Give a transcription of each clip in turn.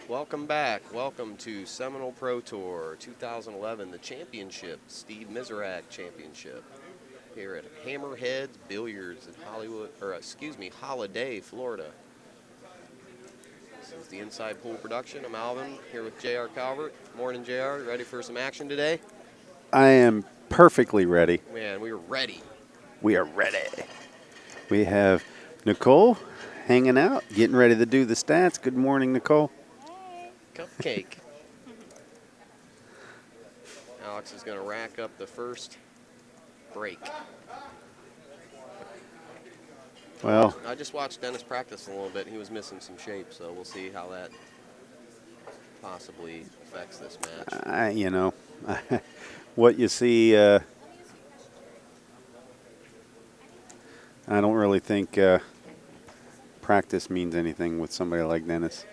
Welcome back. Welcome to Seminole Pro Tour 2011, the championship, Steve Miserak Championship, here at Hammerheads Billiards in Holiday, Florida. This is the Inside Pool production. I'm Alvin, here with J.R. Calvert. Morning, J.R. Ready for some action today? I am perfectly ready. Man, we are ready. We are ready. We have Nicole hanging out, getting ready to do the stats. Good morning, Nicole. Cupcake. Alex is going to rack up the first break. Well, I just watched Dennis practice a little bit. He was missing some shape, so we'll see how that possibly affects this match. what you see, I don't really think practice means anything with somebody like Dennis.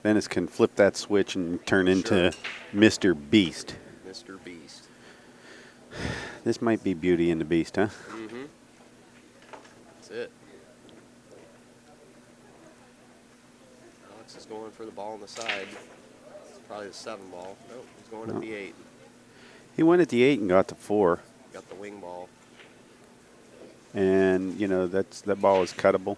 Dennis can flip that switch and turn into Mr. Beast. Mr. Beast. This might be Beauty and the Beast, huh? Mm-hmm. That's it. Alex is going for the ball on the side. It's probably the 7 ball. Nope, he's going at the 8. He went at the 8 and got the 4. Got the wing ball. And, that ball is cuttable.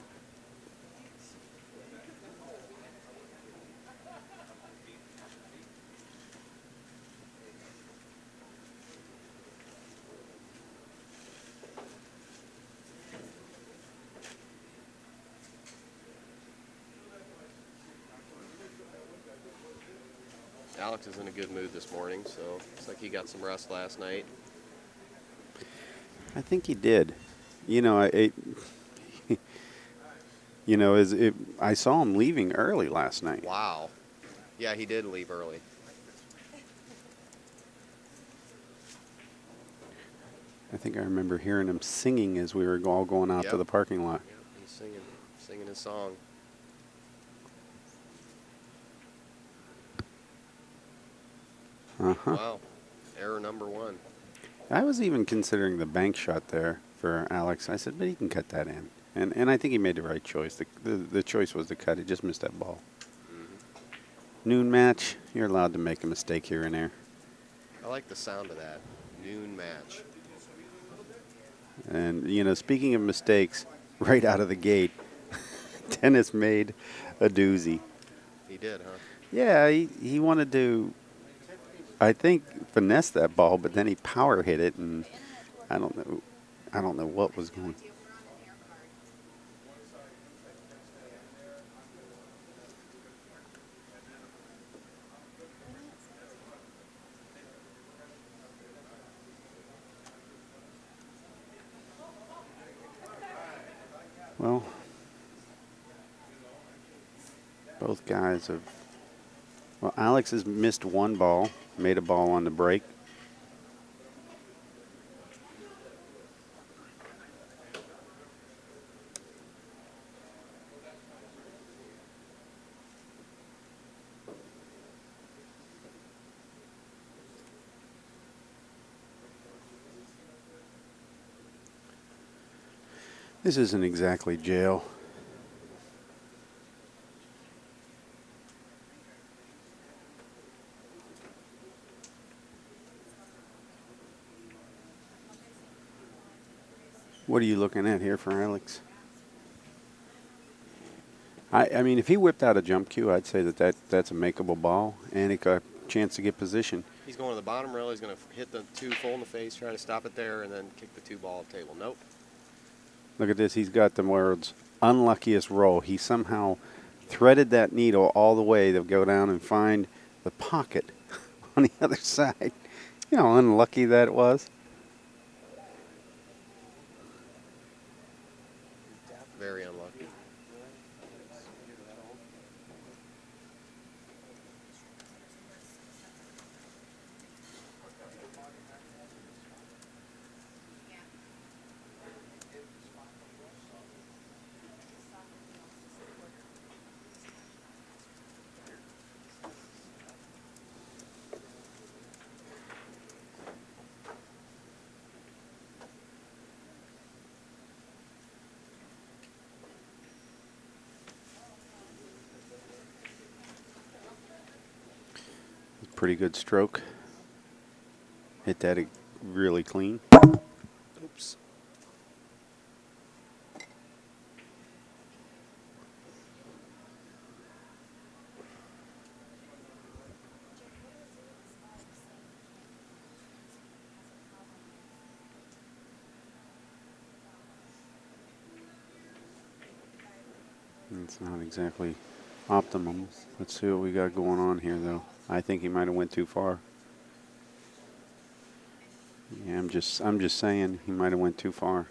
Alex is in a good mood this morning, so looks like he got some rest last night. I think he did. I saw him leaving early last night. Wow. Yeah, he did leave early. I think I remember hearing him singing as we were all going out to the parking lot. Yep, he's singing his song. Uh-huh. Wow. Error number 1. I was even considering the bank shot there for Alex. I said, but he can cut that in. And I think he made the right choice. The choice was to cut. He just missed that ball. Mm-hmm. Noon match, you're allowed to make a mistake here and there. I like the sound of that. Noon match. And, speaking of mistakes, right out of the gate, Dennis made a doozy. He did, huh? Yeah, he wanted to, I think, finesse that ball, but then he power hit it, and I don't know what was going on. Well, both guys have. Well, Alex has missed one ball, made a ball on the break. This isn't exactly jail. What are you looking at here for Alex? I mean, if he whipped out a jump cue, I'd say that's a makeable ball, and he got a chance to get position. He's going to the bottom rail. He's going to hit the 2 full in the face, try to stop it there, and then kick the 2 ball off the table. Nope. Look at this. He's got the world's unluckiest roll. He somehow threaded that needle all the way to go down and find the pocket on the other side. You know how unlucky that was? Very unlucky. pretty good stroke. Hit that really clean. Oops. It's not exactly optimum. Let's see what we got going on here, though. I think he might have went too far. Yeah, I'm just saying he might have went too far.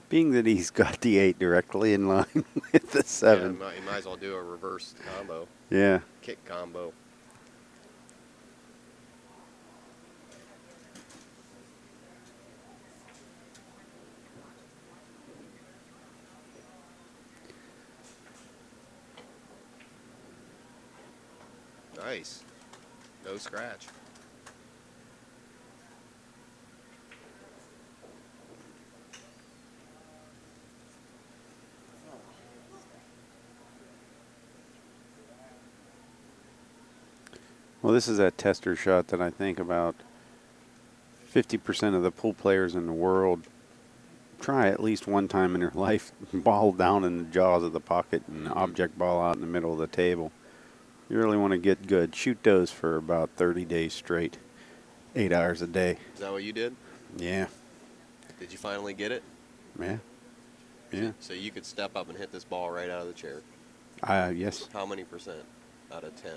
Being that he's got the 8 directly in line with the 7. Yeah, you might as well do a reverse combo. Yeah. Kick combo. Nice. No scratch. Well, this is that tester shot that I think about 50% of the pool players in the world try at least one time in their life. Ball down in the jaws of the pocket and object ball out in the middle of the table. You really want to get good. Shoot those for about 30 days straight. 8 hours a day. Is that what you did? Yeah. Did you finally get it? Yeah. Yeah. So you could step up and hit this ball right out of the chair. Yes. How many percent out of 10?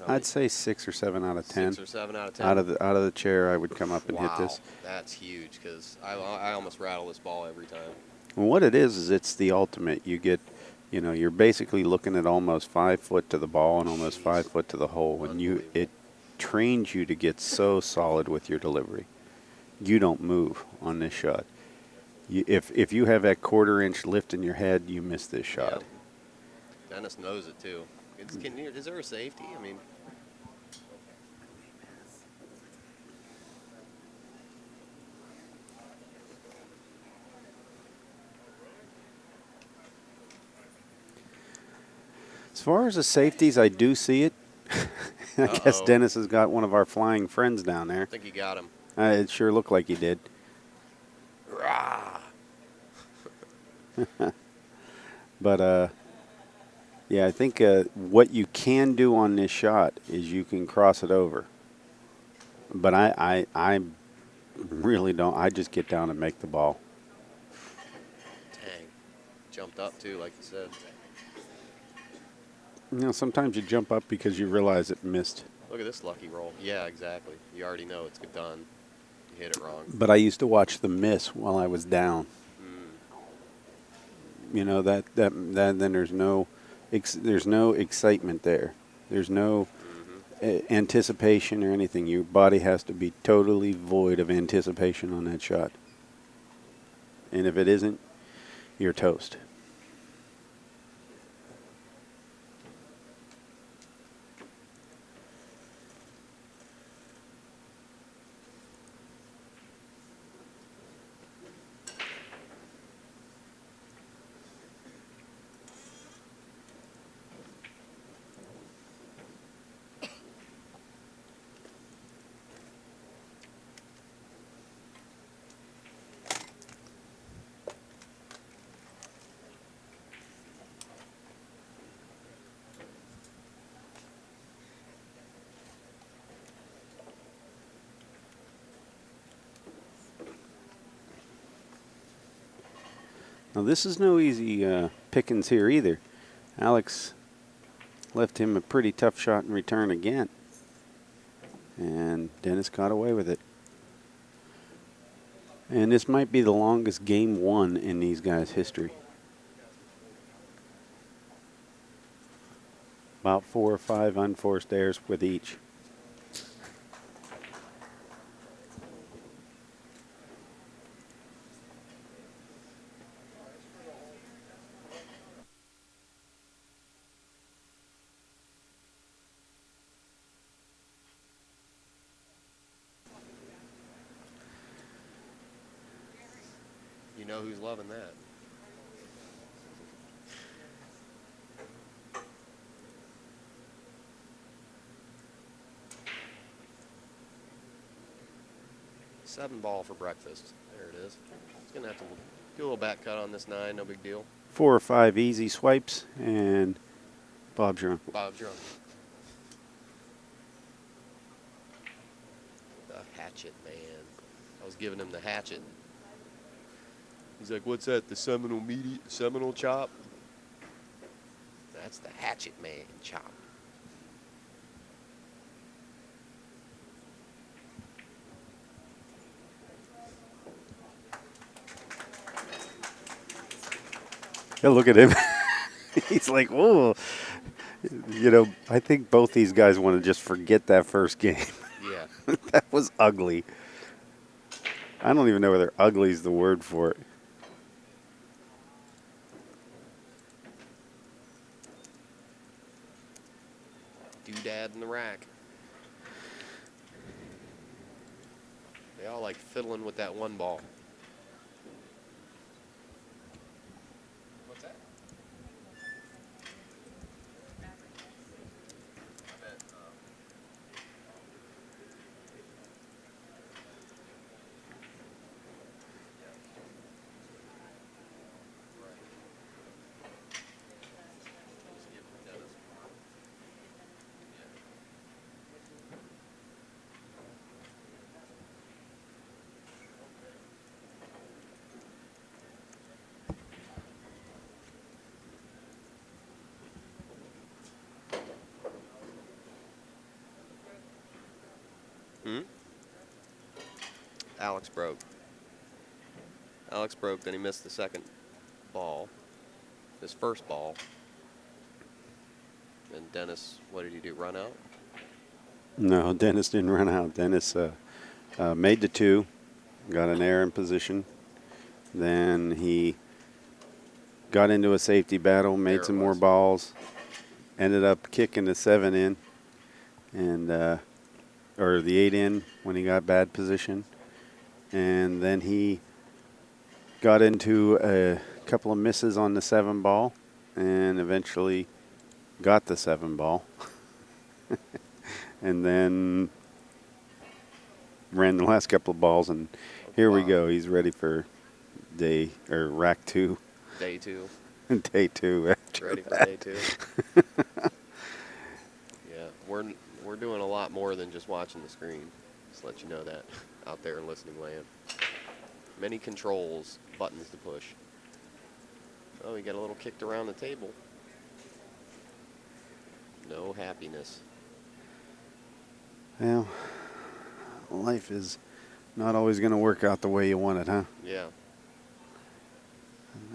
I'd say 6 or 7 out of 10. 6 or 7 out of 10? Out of the chair, I would come up and hit this. That's huge because I almost rattle this ball every time. Well, what it is it's the ultimate. You get, you're basically looking at almost 5 foot to the ball and almost 5 foot to the hole, and it trains you to get so solid with your delivery. You don't move on this shot. If you have that quarter-inch lift in your head, you miss this shot. Yeah. Dennis knows it too. Is there a safety? I mean. As far as the safeties, I do see it. I guess Dennis has got one of our flying friends down there. I think he got him. It sure looked like he did. Rah! But, yeah, I think what you can do on this shot is you can cross it over. But I really don't. I just get down and make the ball. Dang. Jumped up, too, like you said. Sometimes you jump up because you realize it missed. Look at this lucky roll. Yeah, exactly. You already know it's done. You hit it wrong. But I used to watch the miss while I was down. Then there's no excitement there. There's no anticipation or anything. Your body has to be totally void of anticipation on that shot. And if it isn't, you're toast. Now, this is no easy pickings here either. Alex left him a pretty tough shot in return again. And Dennis got away with it. And this might be the longest game won in these guys' history. About 4 or 5 unforced errors with each. You know who's loving that. 7 ball for breakfast. There it is. It's going to have to do a little back cut on this 9, no big deal. 4 or 5 easy swipes, and Bob's your uncle. Bob's drunk. The hatchet, man. I was giving him the hatchet. He's like, what's that, the Seminole chop? That's the hatchet man chop. Yeah, look at him. He's like, whoa. You know, I think both these guys want to just forget that first game. Yeah. That was ugly. I don't even know whether ugly is the word for it. Doodad in the rack. They all like fiddling with that 1 ball. What's that? Alex broke. Alex broke, then he missed the second ball. His first ball. And Dennis, what did he do, run out? No, Dennis didn't run out. Dennis made the 2, got an error in position. Then he got into a safety battle, made some more balls, ended up kicking the 7 in, and or the 8 in when he got bad position. And then he got into a couple of misses on the 7 ball and eventually got the 7 ball. And then ran the last couple of balls, and here we go. He's ready for rack 2. Day 2. Day 2. Ready for day 2. Yeah, we're doing a lot more than just watching the screen. Just let you know that out there in listening land. Many controls, buttons to push. Oh, he got a little kicked around the table. No happiness. Well, life is not always going to work out the way you want it, huh? Yeah.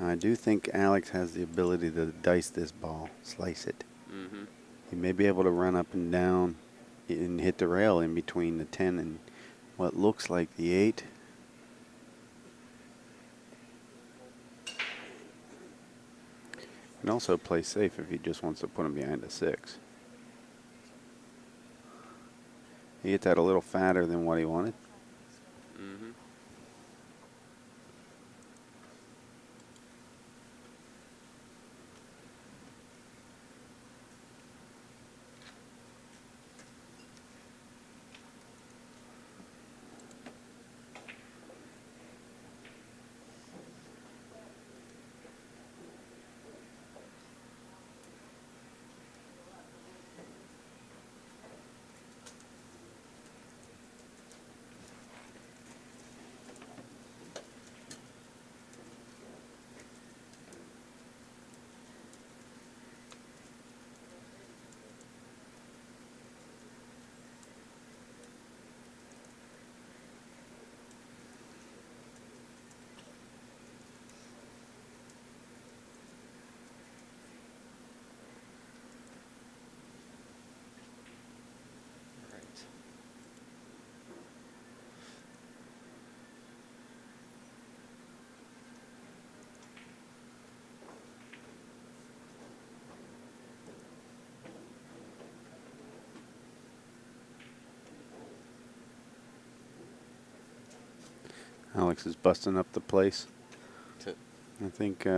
I do think Alex has the ability to dice this ball, slice it. Mm-hmm. He may be able to run up and down and hit the rail in between the 10 and what looks like the 8. Can also play safe if he just wants to put him behind a 6. He hit that a little fatter than what he wanted. Mm-hmm. Alex is busting up the place. I think he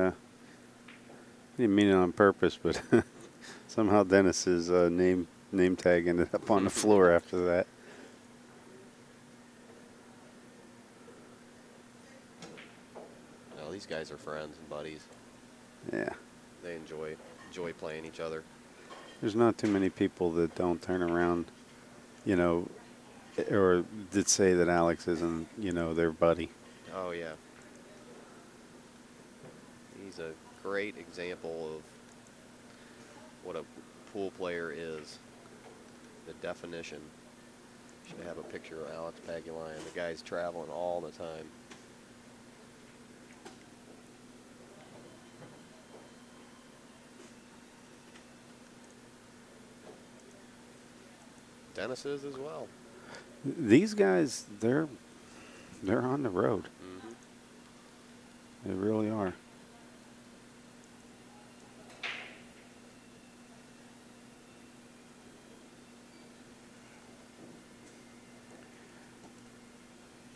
didn't mean it on purpose, but somehow Dennis's name tag ended up on the floor after that. these guys are friends and buddies. Yeah. They enjoy playing each other. There's not too many people that don't turn around, you know, or that say that Alex isn't, their buddy. Oh yeah, he's a great example of what a pool player is. The definition. Should have a picture of Alex Pagulayan. The guy's traveling all the time. Dennis is as well. These guys, they're on the road. Mm-hmm. They really are.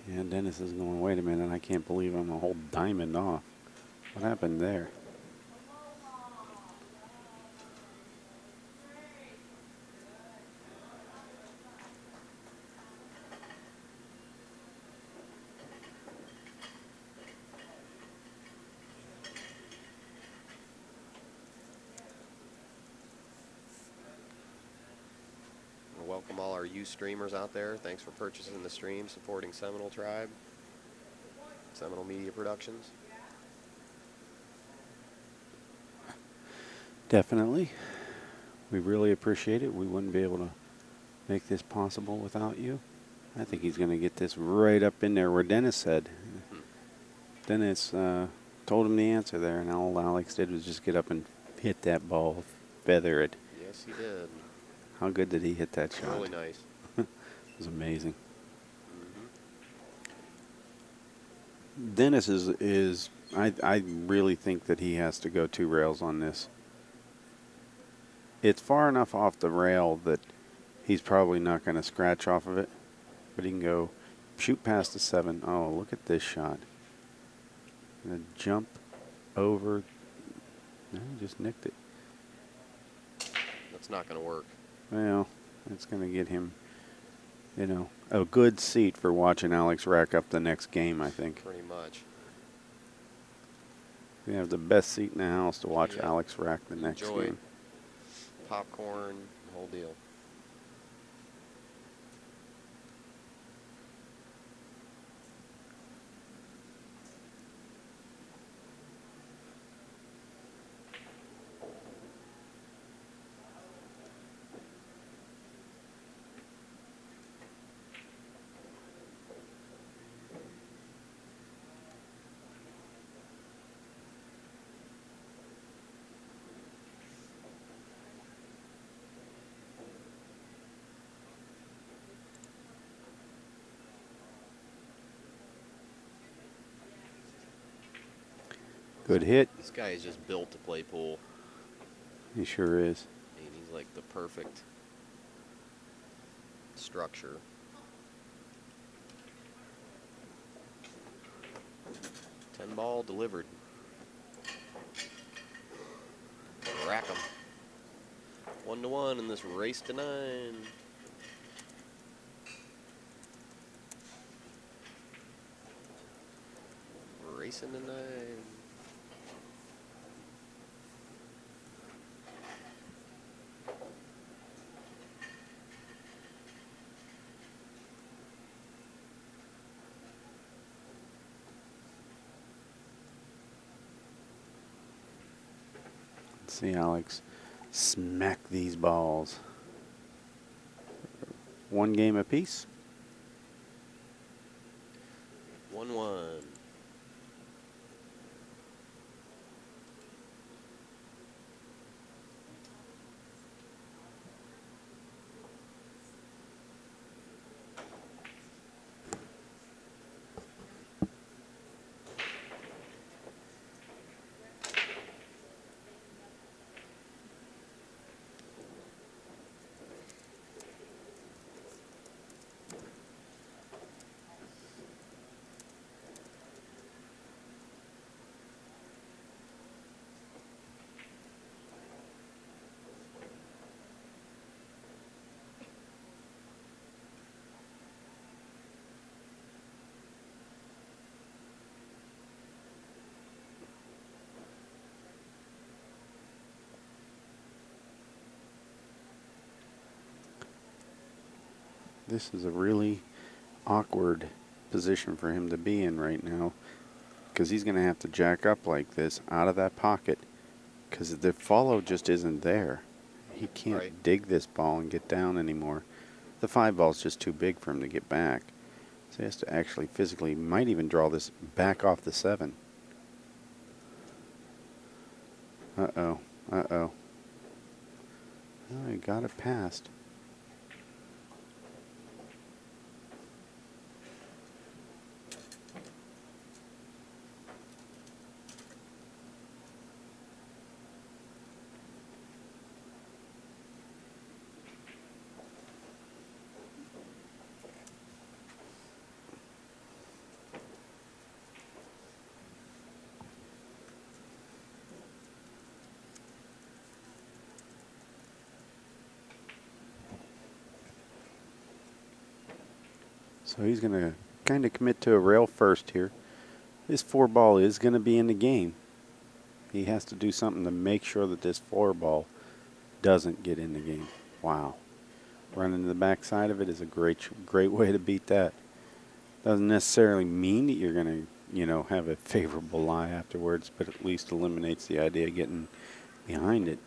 And Dennis is going, wait a minute, I can't believe I'm a whole diamond off. What happened there? Welcome all our youth streamers out there. Thanks for purchasing the stream, supporting Seminole Tribe, Seminole Media Productions. Definitely. We really appreciate it. We wouldn't be able to make this possible without you. I think he's going to get this right up in there where Dennis said. Dennis told him the answer there, and all Alex did was just get up and hit that ball, feather it. Yes, he did. How good did he hit that shot? Really nice. It was amazing. Mm-hmm. Dennis is I really think that he has to go 2 rails on this. It's far enough off the rail that he's probably not going to scratch off of it, but he can go shoot past the 7. Oh, look at this shot. Gonna jump over. No, he just nicked it. That's not going to work. Well, it's going to get him, a good seat for watching Alex rack up the next game, I think. Pretty much. We have the best seat in the house to watch Yep. Alex rack the next Enjoy. game. Popcorn, the whole deal. Good hit. This guy is just built to play pool. He sure is. I mean, he's like the perfect structure. Ten ball delivered. Rack 'em. 1-1 in this race to 9. Racing to 9. Let's see Alex smack these balls. 1 game apiece. 1-1. This is a really awkward position for him to be in right now, because he's going to have to jack up like this out of that pocket, because the follow just isn't there. He can't Right. dig this ball and get down anymore. The 5 ball's just too big for him to get back. So he has to actually physically, might even draw this back off the 7. Uh-oh. Uh-oh. Oh, he got it past. So he's going to kind of commit to a rail first here. This 4 ball is going to be in the game. He has to do something to make sure that this 4 ball doesn't get in the game. Wow. Running to the backside of it is a great way to beat that. Doesn't necessarily mean that you're going to, have a favorable lie afterwards, but at least eliminates the idea of getting behind it.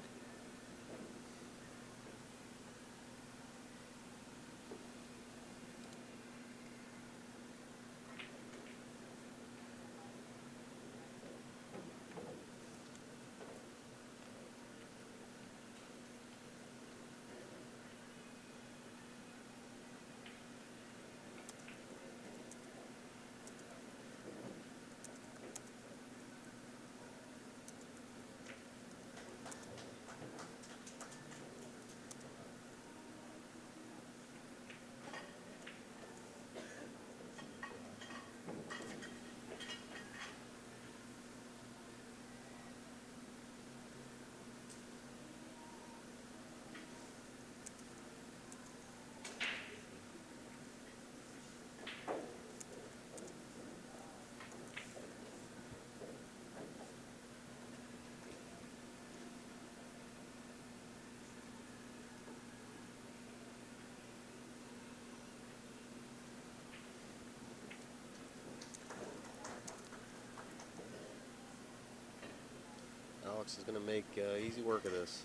Alex is going to make easy work of this.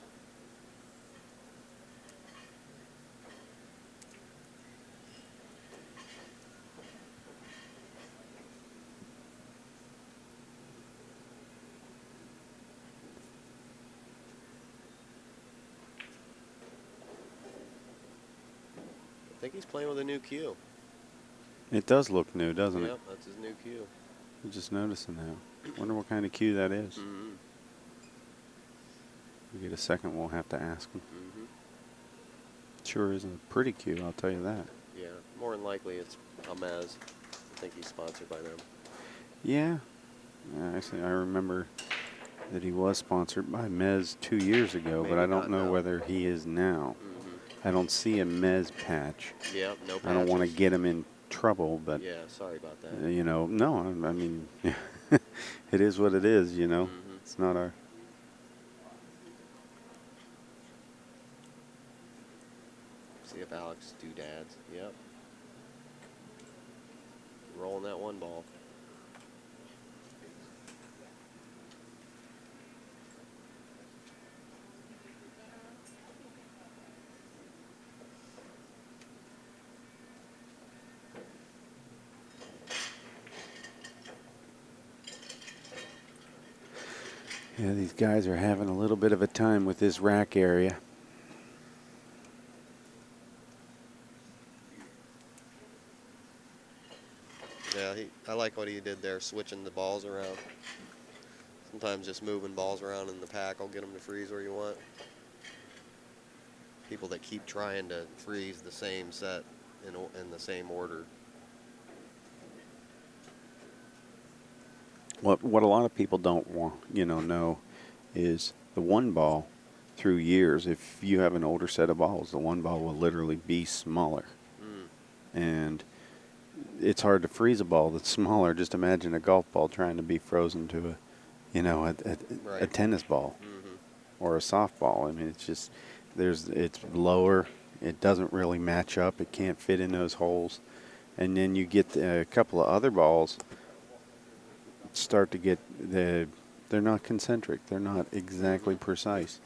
I think he's playing with a new cue. It does look new, doesn't Yep, it? that's his new cue. I'm just noticing now. Wonder what kind of cue that is. Mm-hmm. We get a second, we'll have to ask him. Mm-hmm. Sure isn't a pretty cue, I'll tell you that. Yeah, more than likely it's Amaz. I think he's sponsored by them. Yeah. Actually, I remember that he was sponsored by Mez 2 years ago, but Maybe I don't not know now. whether he is now. Mm-hmm. I don't see a Mez patch. Yep, no patches. I don't want to get him in trouble, but Yeah, sorry about that. no, I mean, it is what it is, Mm-hmm. It's not our. See if Alex doodads. Yep. Rolling that 1 ball. Yeah, these guys are having a little bit of a time with this rack area. Yeah, I like what he did there, switching the balls around. Sometimes just moving balls around in the pack will get them to freeze where you want. People that keep trying to freeze the same set in the same order. What a lot of people don't want, know is the 1 ball through years. If you have an older set of balls, the 1 ball will literally be smaller. Mm. And it's hard to freeze a ball that's smaller. Just imagine a golf ball trying to be frozen to a Right. tennis ball Mm-hmm. or a softball. I mean, it's just it's lower. it doesn't really match up. It can't fit in those holes. And then you get a couple of other balls start to get they're not concentric. They're not exactly precise.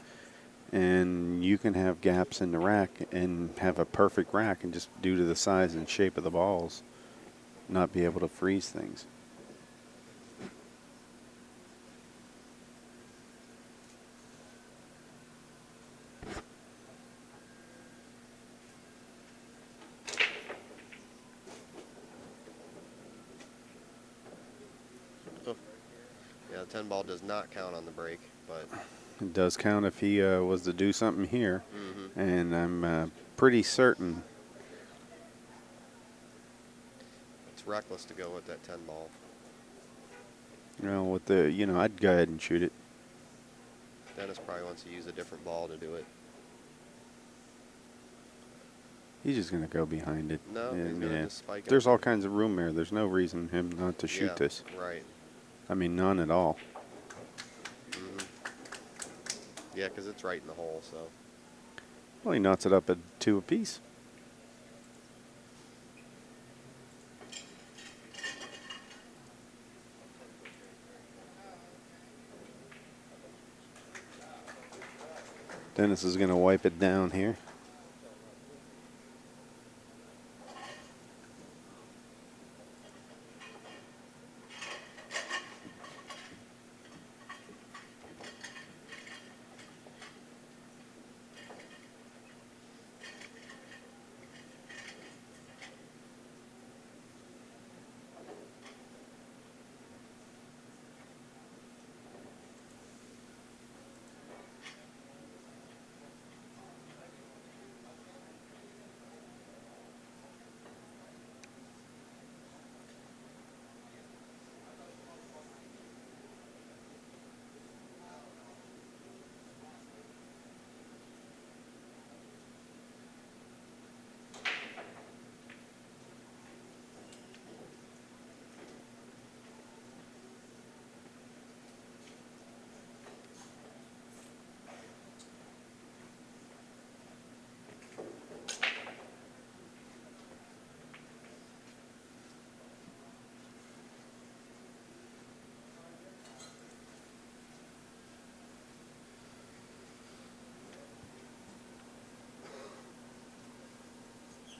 And you can have gaps in the rack and have a perfect rack and just due to the size and shape of the balls not be able to freeze things. Oh. Yeah, the 10 ball does not count on the break, but It does count if he was to do something here. mm-hmm. And I'm pretty certain. It's reckless to go with that 10 ball. With the, I'd go ahead and shoot it. Dennis probably wants to use a different ball to do it. He's just going to go behind it. No, he's going to just spike it. There's all kinds of room there. There's no reason him not to shoot this. Right. I mean, none at all. Mm-hmm. Yeah, because it's right in the hole, so. Well, he knots it up at 2 apiece. Dennis is going to wipe it down here.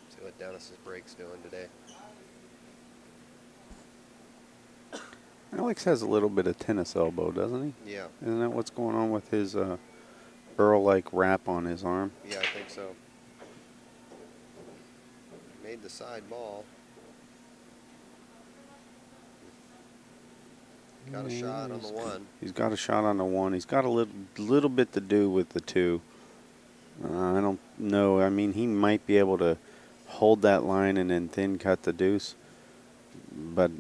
See what Dennis's break's doing today. Alex has a little bit of tennis elbow, doesn't he? Yeah. Isn't that what's going on with his Earl-like wrap on his arm? Yeah, I think so. Made the side ball. Got a shot on the 1. He's got a shot on the 1. He's got a little bit to do with the 2. I don't know. I mean, he might be able to hold that line and then thin cut the deuce. But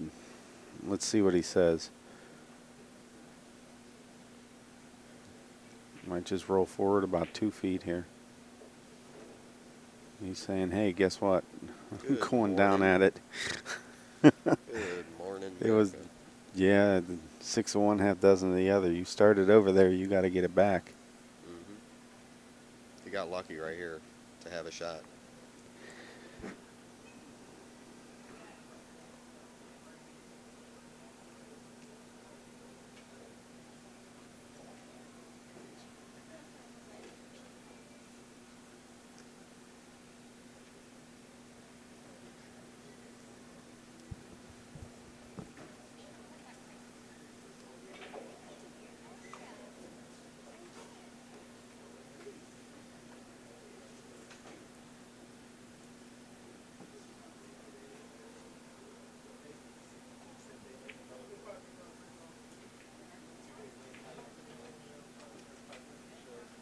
let's see what he says. Might just roll forward about 2 feet here. He's saying, hey, guess what? I'm going down at it. Good morning. It was, yeah, 6 of one, half dozen of the other. You started over there, you got to get it back. Mm-hmm. He got lucky right here to have a shot.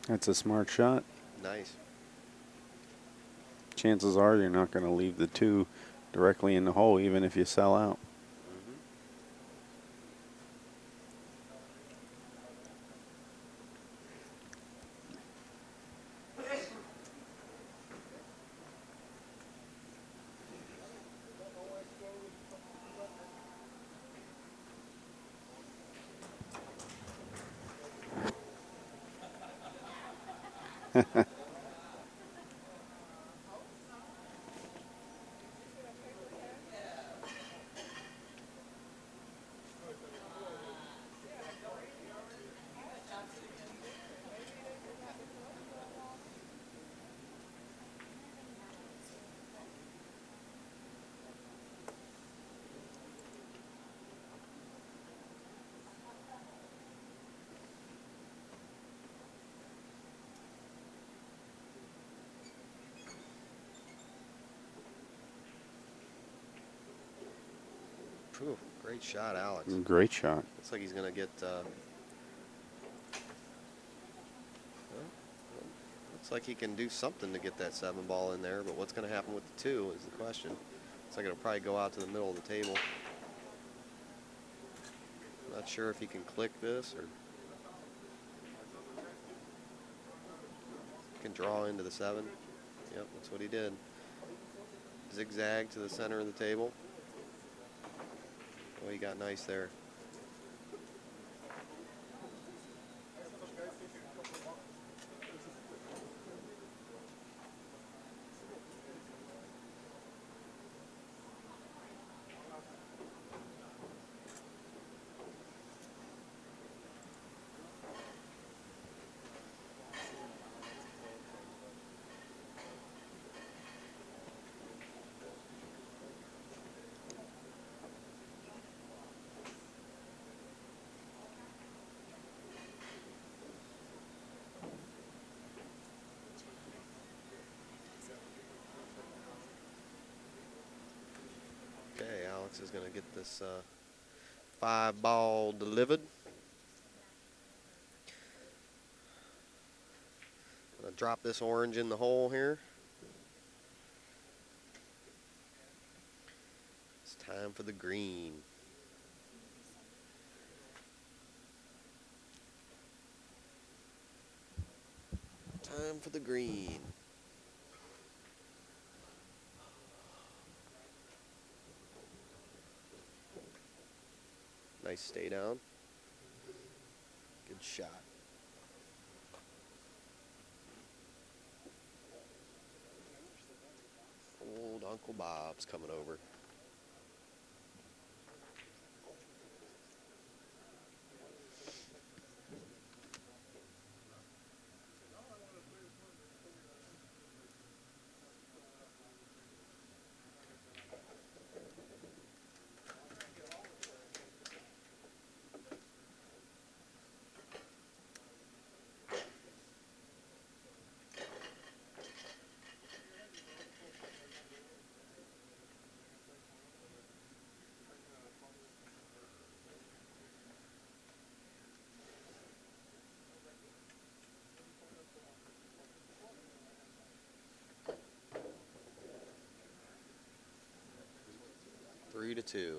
That's a smart shot. Nice. Chances are you're not going to leave the 2 directly in the hole, even if you sell out. Whew, great shot, Alex. Great shot. Looks like he's going to get. Well, looks like he can do something to get that 7 ball in there, but what's going to happen with the 2 is the question. Looks like it'll probably go out to the middle of the table. Not sure if he can click this or can draw into the 7. Yep, that's what he did. Zigzag to the center of the table. Oh, he got nice there. Okay, Alex is going to get this 5 ball delivered. Gonna drop this orange in the hole here. It's time for the green. Time for the green. Nice stay down. Good shot. Old Uncle Bob's coming over. Three to two.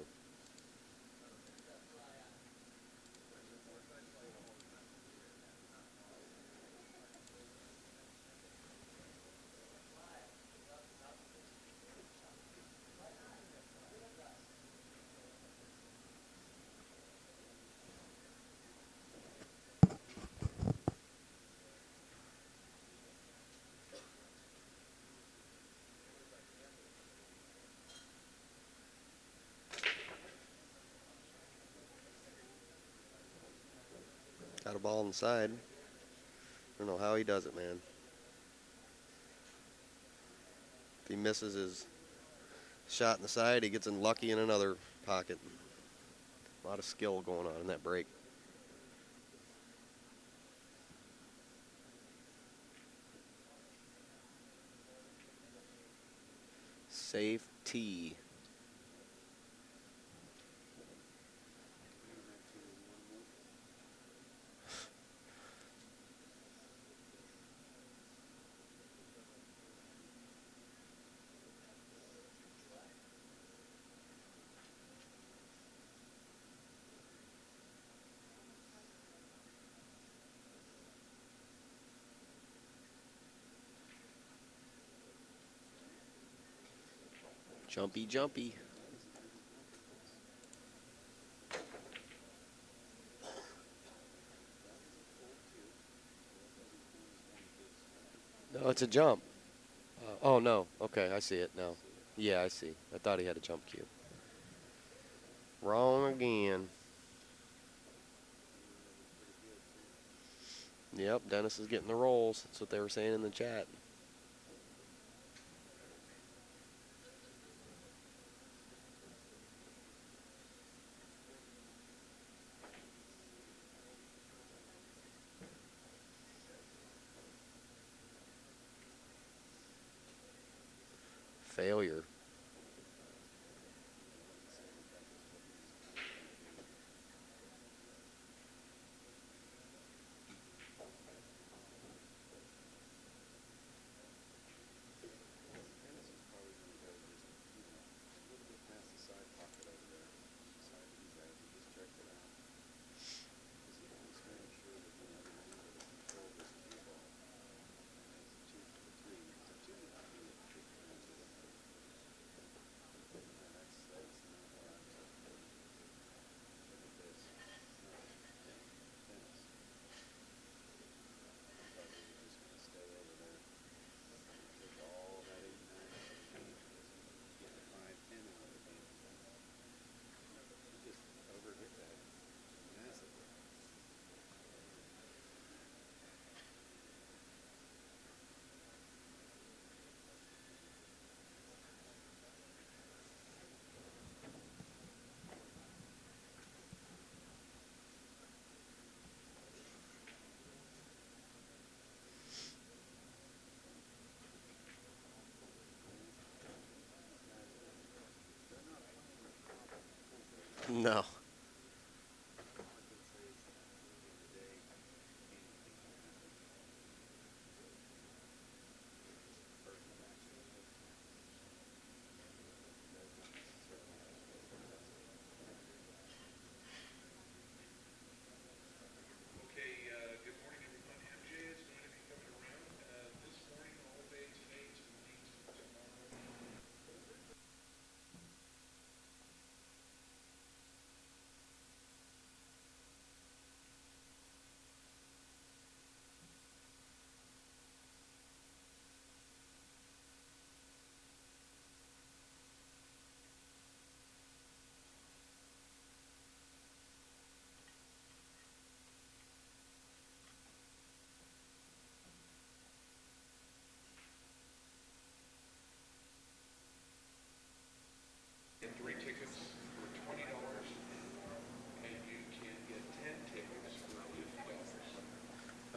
Got a ball on the side. I don't know how he does it, man. If he misses his shot in the side, he gets unlucky in another pocket. A lot of skill going on in that break. Safety. Jumpy, jumpy. No, it's a jump. Oh, no. Okay, I see it now. Yeah, I see. I thought he had a jump cue. Wrong again. Yep, Dennis is getting the rolls. That's what they were saying in the chat. Failure. No.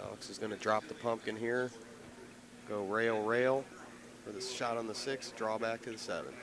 Alex is going to drop the pumpkin here. Go rail, rail for the shot on the 6, draw back to the 7.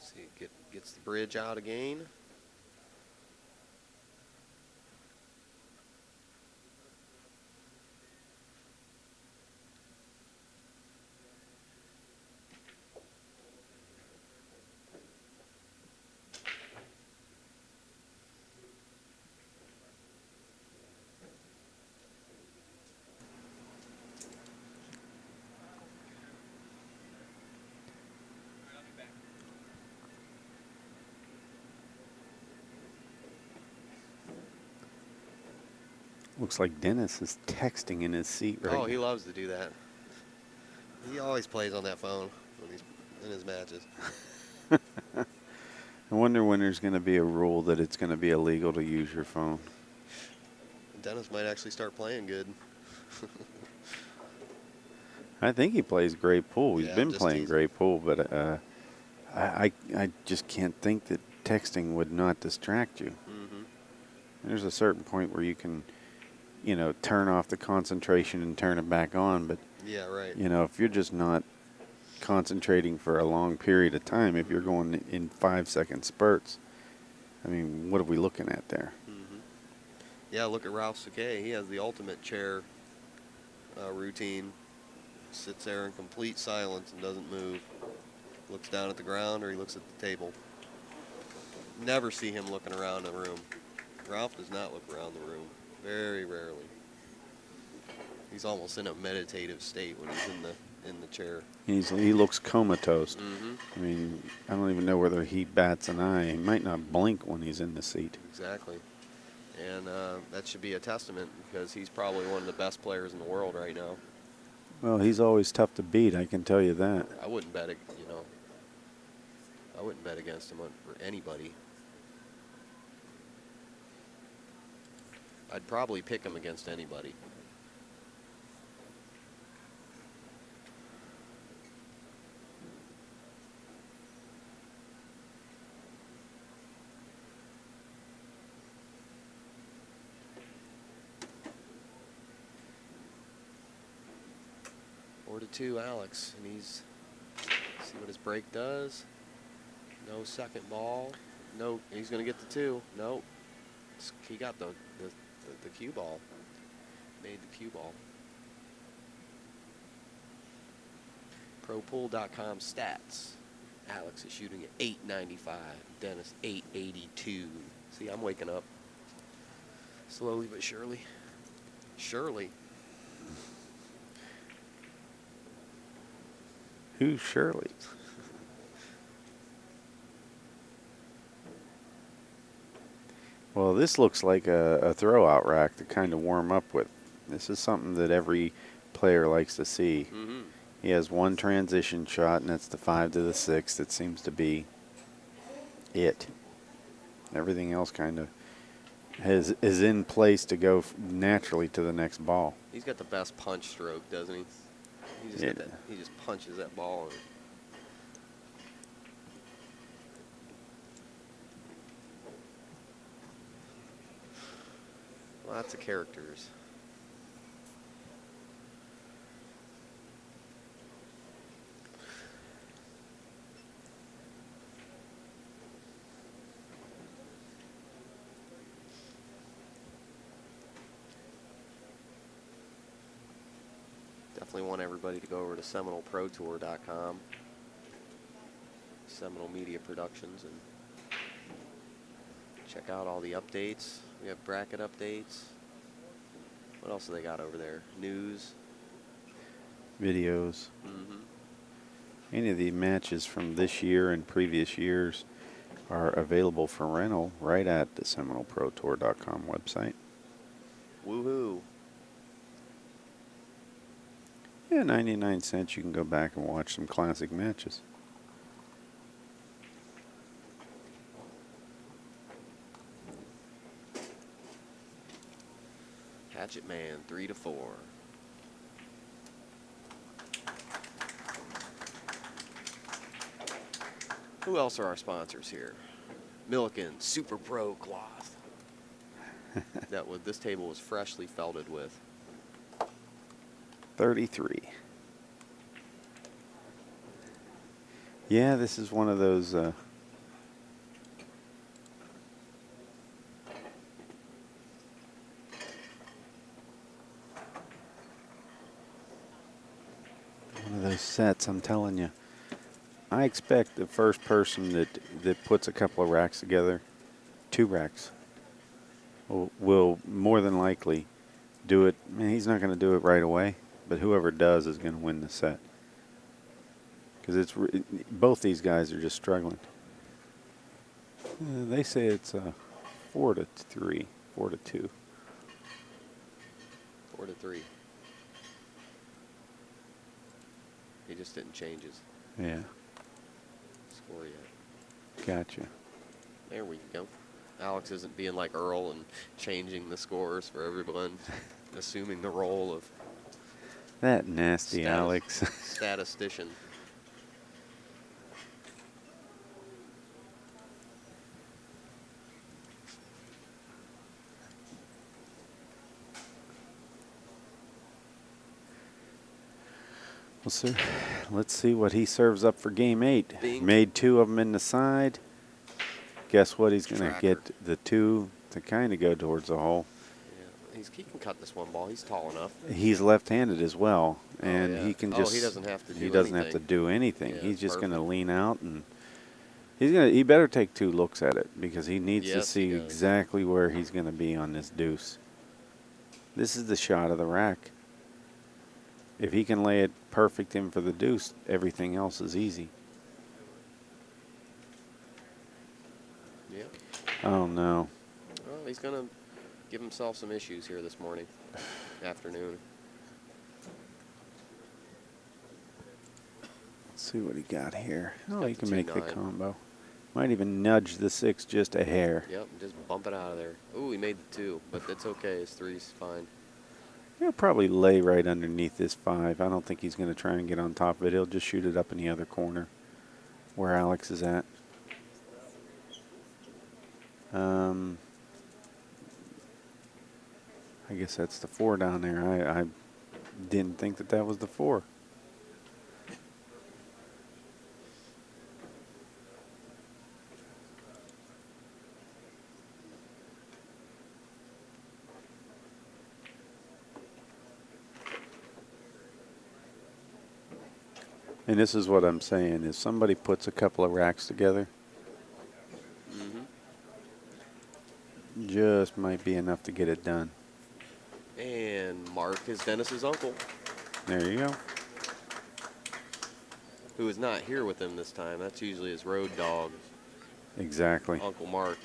See, gets the bridge out again. Looks like Dennis is texting in his seat right Oh, he now. loves to do that. He always plays on that phone when he's in his matches. I wonder when there's going to be a rule that it's going to be illegal to use your phone. Dennis might actually start playing good. I think he plays great pool. He's Yeah, been just playing teasing. great pool, but I just can't think that texting would not distract you. Mm-hmm. There's a certain point where you can, turn off the concentration and turn it back on. But, Yeah, right. if you're just not concentrating for a long period of time, if you're going in 5-second spurts, I mean, what are we looking at there? Mm-hmm. Yeah, look at Ralph Sakay. He has the ultimate chair routine. Sits there in complete silence and doesn't move. Looks down at the ground or he looks at the table. Never see him looking around the room. Ralph does not look around the room. Very rarely. He's almost in a meditative state when he's in the chair. He looks comatose. Mm-hmm. I mean, I don't even know whether he bats an eye. He might not blink when he's in the seat. Exactly. And that should be a testament because he's probably one of the best players in the world right now. Well, he's always tough to beat, I can tell you that. I wouldn't bet it, I wouldn't bet against him for anybody. I'd probably pick him against anybody. Four to 2, Alex, and see what his break does. No second ball. No, he's going to get the 2. Nope. He got the cue ball. Made the cue ball. ProPool.com stats. Alex is shooting at 895. Dennis 882. See, I'm waking up. Slowly but surely. Surely. Who's Shirley? Well, this looks like a throw-out rack to kind of warm up with. This is something that every player likes to see. Mm-hmm. He has one transition shot, and that's the 5 to the 6. That seems to be it. Everything else kind of is in place to go naturally to the next ball. He's got the best punch stroke, doesn't he? He just Yeah. got that. He just punches that ball. Lots of characters. Definitely want everybody to go over to SeminoleProTour.com, Seminole Media Productions, and check out all the updates. We have bracket updates. What else do they got over there? News. Videos. Mm-hmm. Any of the matches from this year and previous years are available for rental right at the SeminoleProTour.com website. Woohoo! Yeah, 99 cents. You can go back and watch some classic matches. Hatchet Man, 3-4. Who else are our sponsors here? Milliken Super Pro Cloth. This table was freshly felted with. 33. Yeah, this is one of those one of those sets, I'm telling you. I expect the first person that puts a couple of racks together, 2 racks, will more than likely do it. I mean, he's not going to do it right away, but whoever does is going to win the set. Because both these guys are just struggling. They say it's 4-3, 4-2. 4-3. He just didn't change his Yeah, score yet. gotcha. There we go. Alex isn't being like Earl and changing the scores for everyone, assuming the role of That nasty Alex. statistician. Well, sir, let's see what he serves up for game 8. Bing. Made 2 of them in the side. Guess what? He's going to Tracker. get the 2 to kind of go towards the hole. Yeah, he can cut this one ball. He's tall enough. He's left-handed as well, and yeah. he can Oh, just. he doesn't have to do He doesn't have anything. to do anything. Yeah, He's just going to perfect. lean out, and he better take 2 looks at it because he needs to Yes, he see does. exactly where he's going to be on this deuce. This is the shot of the rack. If he can lay it perfect in for the deuce, everything else is easy. Yeah. Oh, no. Well, he's going to give himself some issues here this morning, afternoon. Let's see what he got here. Oh, got he the can make the 2-9. combo. Might even nudge the 6 just a hair. Yep, just bump it out of there. Ooh, he made the 2, but it's okay. His 3's fine. He'll probably lay right underneath this 5. I don't think he's going to try and get on top of it. He'll just shoot it up in the other corner where Alex is at. I guess that's the 4 down there. I didn't think that was the 4. And this is what I'm saying. If somebody puts a couple of racks together, just might be enough to get it done. And Mark is Dennis's uncle, There you go. who is not here with him this time. That's usually his road dog, Exactly. Uncle Mark.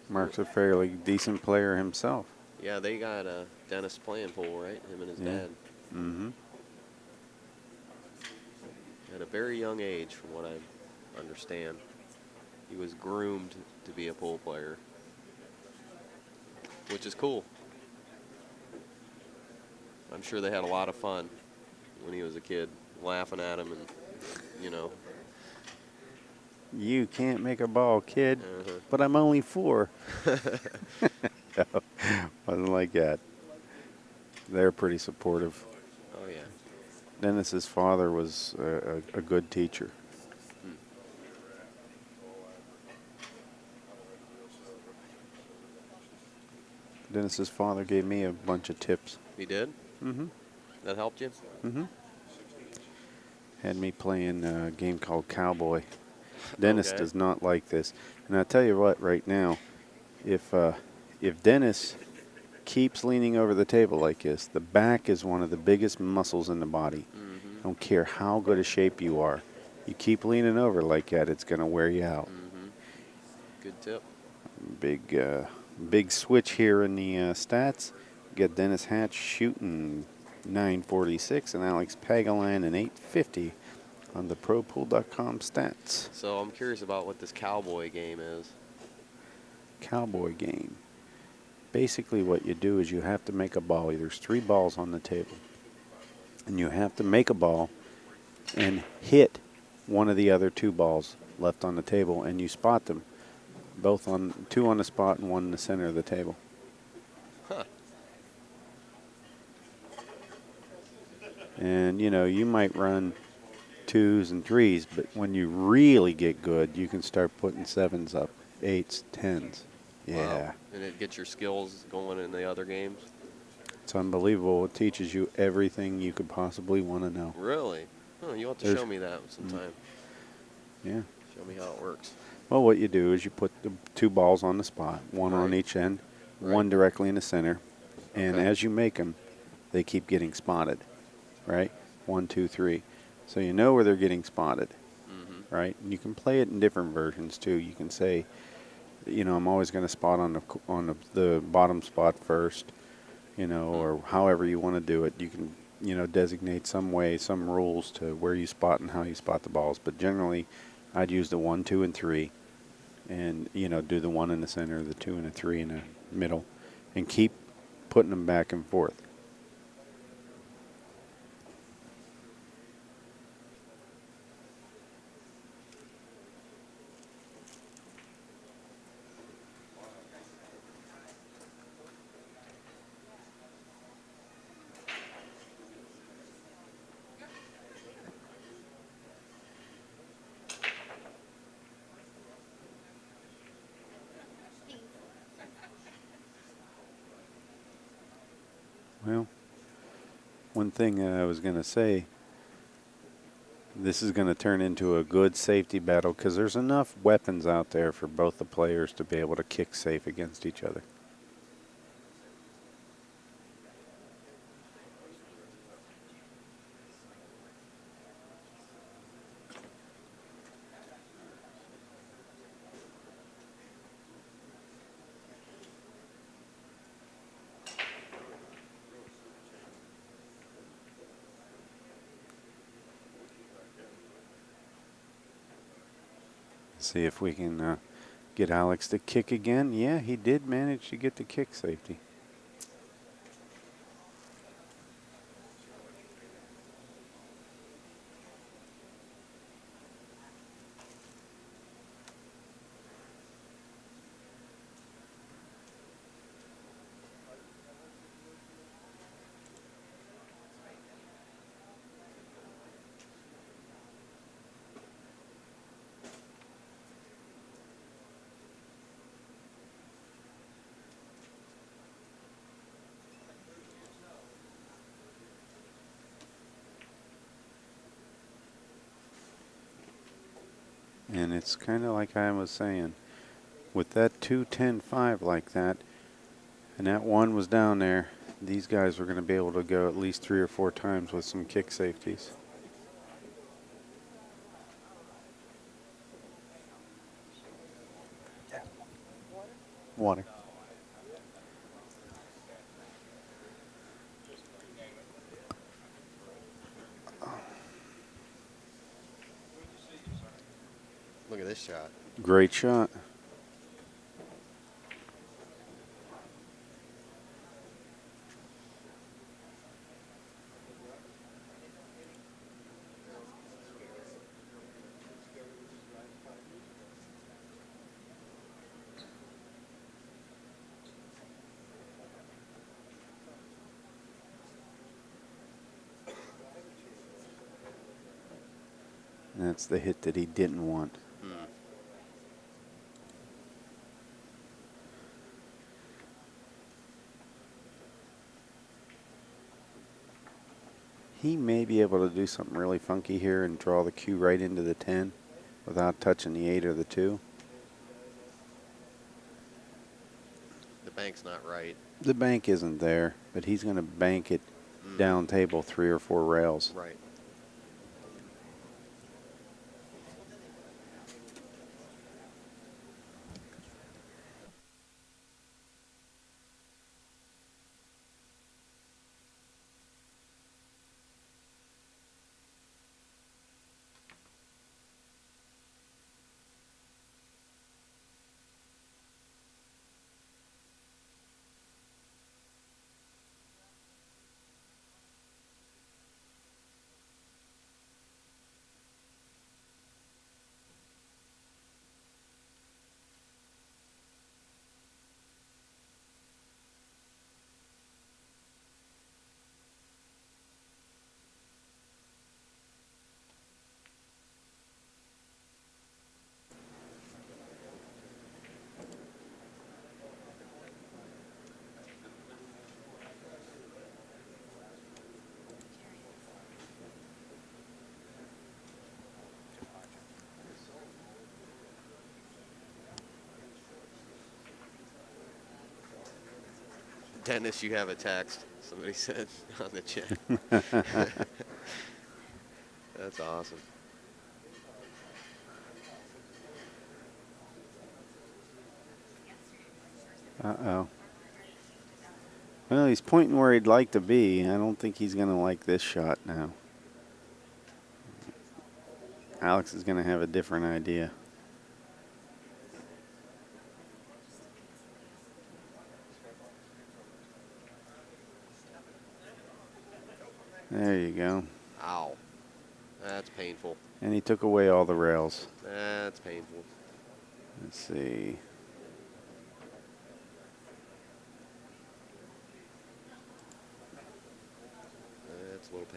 Mark's a fairly decent player himself. Yeah, they got Dennis playing pool, right? Him and his Yeah. dad. Mm-hmm. At a very young age, from what I'm understand. He was groomed to be a pool player, which is cool. I'm sure they had a lot of fun when he was a kid, laughing at him and, you know. You can't make a ball, kid, Uh-huh. but I'm only 4. No, wasn't like that. They're pretty supportive. Oh, yeah. Dennis's father was a good teacher. Hmm. Dennis's father gave me a bunch of tips. He did? Mm-hmm. That helped you? Mm-hmm. Had me playing a game called Cowboy. Dennis Okay. does not like this. And I tell you what, right now, if Dennis keeps leaning over the table like this, the back is one of the biggest muscles in the body. Mm-hmm. I don't care how good a shape you are. You keep leaning over like that, it's going to wear you out. Mm-hmm. Good tip. Big switch here in the stats. Got Dennis Hatch shooting 946 and Alex Pagulayan an 850 on the ProPool.com stats. So I'm curious about what this cowboy game is. Cowboy game. Basically what you do is you have to make a ball. There's 3 balls on the table. And you have to make a ball and hit one of the other 2 balls left on the table, and you spot them. Both on 2 on the spot and 1 in the center of the table. Huh. And, you might run 2s and 3s, but when you really get good, you can start putting 7s up, 8s, 10s. Yeah. Wow. And it gets your skills going in the other games? It's unbelievable. It teaches you everything you could possibly want to know. Really? Huh, you'll have to show me that sometime. Yeah. Show me how it works. Well, what you do is you put the 2 balls on the spot, 1 on Right. each end, Right. 1 directly in the center, and Okay. as you make them, they keep getting spotted, right? 1, 2, 3. So you know where they're getting spotted, Mm-hmm. right? And you can play it in different versions too. You can say, I'm always going to spot on the bottom spot first, or however you want to do it. You can, designate some way, some rules to where you spot and how you spot the balls. But generally, I'd use the 1, 2, and 3, and do the 1 in the center, the 2 and the 3 in the middle, and keep putting them back and forth. Well, one thing I was going to say, this is going to turn into a good safety battle because there's enough weapons out there for both the players to be able to kick safe against each other. See if we can get Alex to kick again. Yeah, he did manage to get the kick safety. And it's kind of like I was saying, with that 2-10-5 like that, and that 1 was down there, these guys were going to be able to go at least 3 or 4 times with some kick safeties. Water. Look at this shot. Great shot. That's the hit that he didn't want. He may be able to do something really funky here and draw the cue right into the 10 without touching the 8 or the 2. The bank's not right. The bank isn't there, but he's going to bank it down table 3 or 4 rails. Right. Dennis, you have a text. Somebody said on the chat. That's awesome. Uh-oh. Well, he's pointing where he'd like to be. I don't think he's going to like this shot now. Alex is going to have a different idea. There you go. Ow. That's painful. And he took away all the rails. That's painful. Let's see. That's a little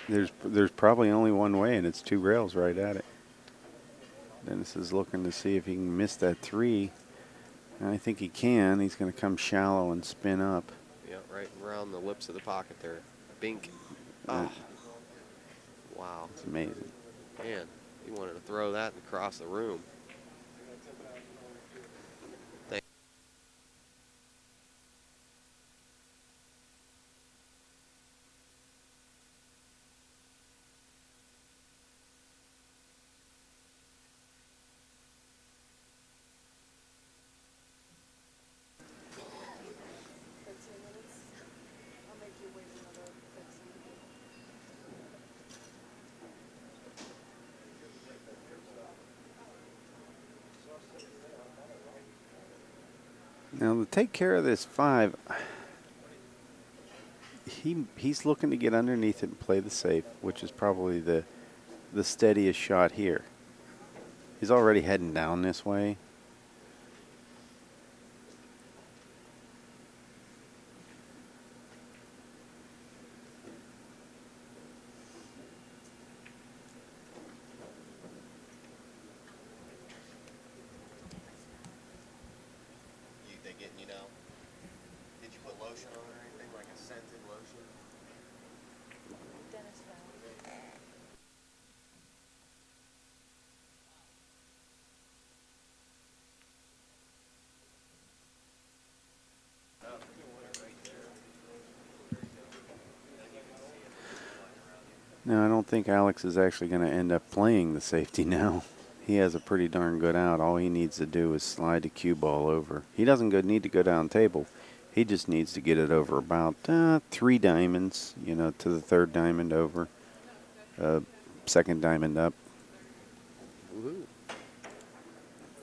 painful. There's probably only one way, and it's 2 rails right at it. Dennis is looking to see if he can miss that 3. And I think he can. He's going to come shallow and spin up. Yeah, right around the lips of the pocket there. Bink. Oh. Wow. It's amazing. Man, he wanted to throw that across the room. Now, to take care of this 5, he's looking to get underneath it and play the safe, which is probably the steadiest shot here. He's already heading down this way. They getting you now? Did you put lotion on or anything, like a scented lotion? Dennis found. No, I don't think Alex is actually going to end up playing the safety now. He has a pretty darn good out. All he needs to do is slide the cue ball over. He doesn't need to go down table. He just needs to get it over about 3 diamonds, to the 3rd diamond over, 2nd diamond up,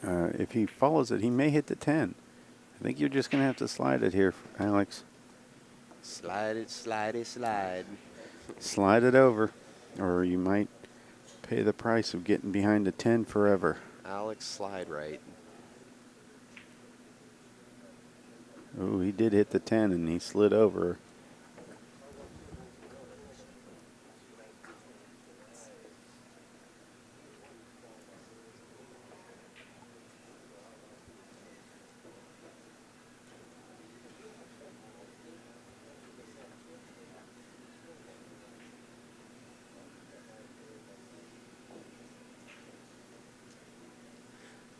If he follows it, he may hit the 10. I think you're just going to have to slide it here, Alex. Slide it, slide it, slide. Slide it over, or you might pay the price of getting behind the 10 forever. Alex slide right. Oh, he did hit the 10, and he slid over.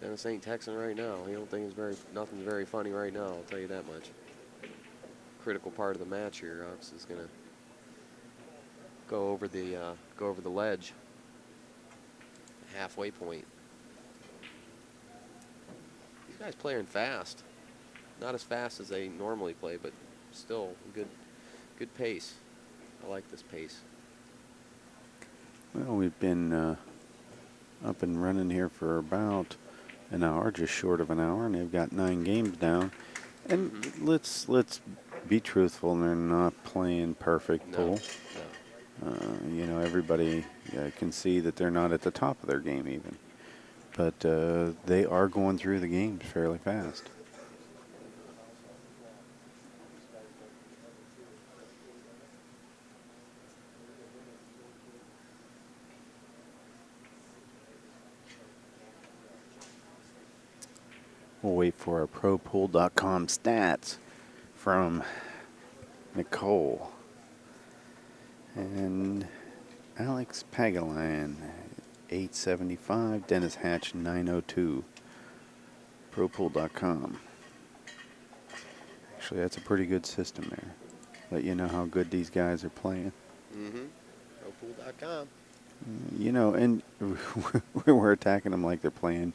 Dennis ain't texting right now. He don't think nothing's very funny right now. I'll tell you that much. Critical part of the match here. Ox is gonna go over the ledge. Halfway point. These guys playing fast. Not as fast as they normally play, but still good pace. I like this pace. Well, we've been up and running here for about an hour, just short of an hour, and they've got 9 games down. And let's be truthful, they're not playing perfect pool. No. You know, everybody can see that they're not at the top of their game even. But they are going through the games fairly fast. We'll wait for our ProPool.com stats from Nicole. And Alex Pagulayan, 875. Dennis Hatch, 902. ProPool.com. Actually, that's a pretty good system there. Let you know how good these guys are playing. ProPool.com. You know, and we're attacking them like they're playing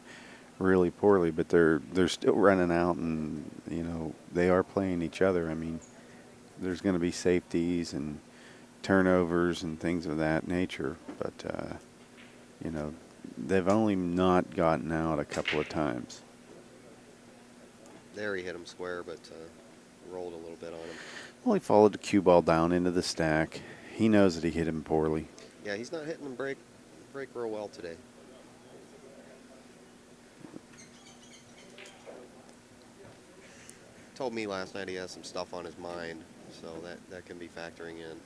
really poorly, but they're still running out, and you know they are playing each other. I mean, there's going to be safeties and turnovers and things of that nature, but you know they've only not gotten out a couple of times. There he hit him square, but rolled a little bit on him. Well, he followed the cue ball down into the stack. He knows that he hit him poorly. Yeah, he's not hitting him break real well today. Told me last night he has some stuff on his mind, so that can be factoring in.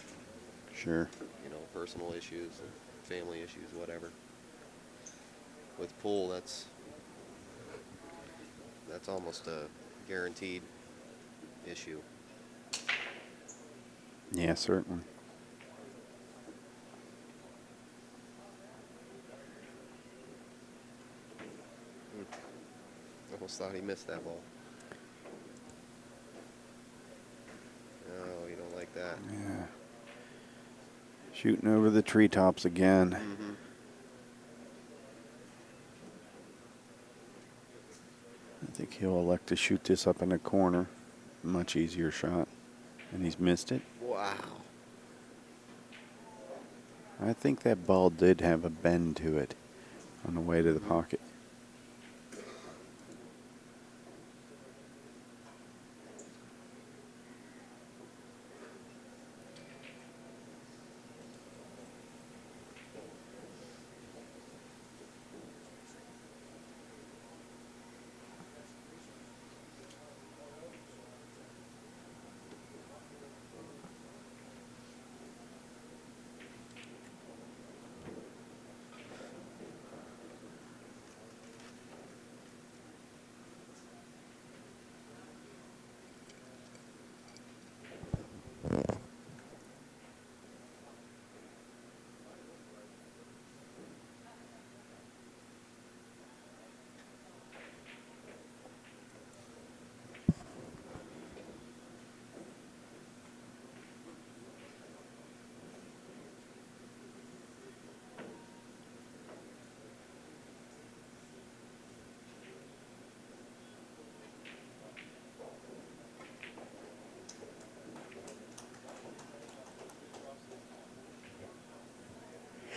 Sure. You know, personal issues, family issues, whatever. With pool, that's almost a guaranteed issue. Yeah, certainly. Almost thought he missed that ball. Oh, you don't like that. Yeah. Shooting over the treetops again. I think he'll elect to shoot this up in the corner. Much easier shot. And he's missed it. Wow. I think that ball did have a bend to it on the way to the pocket.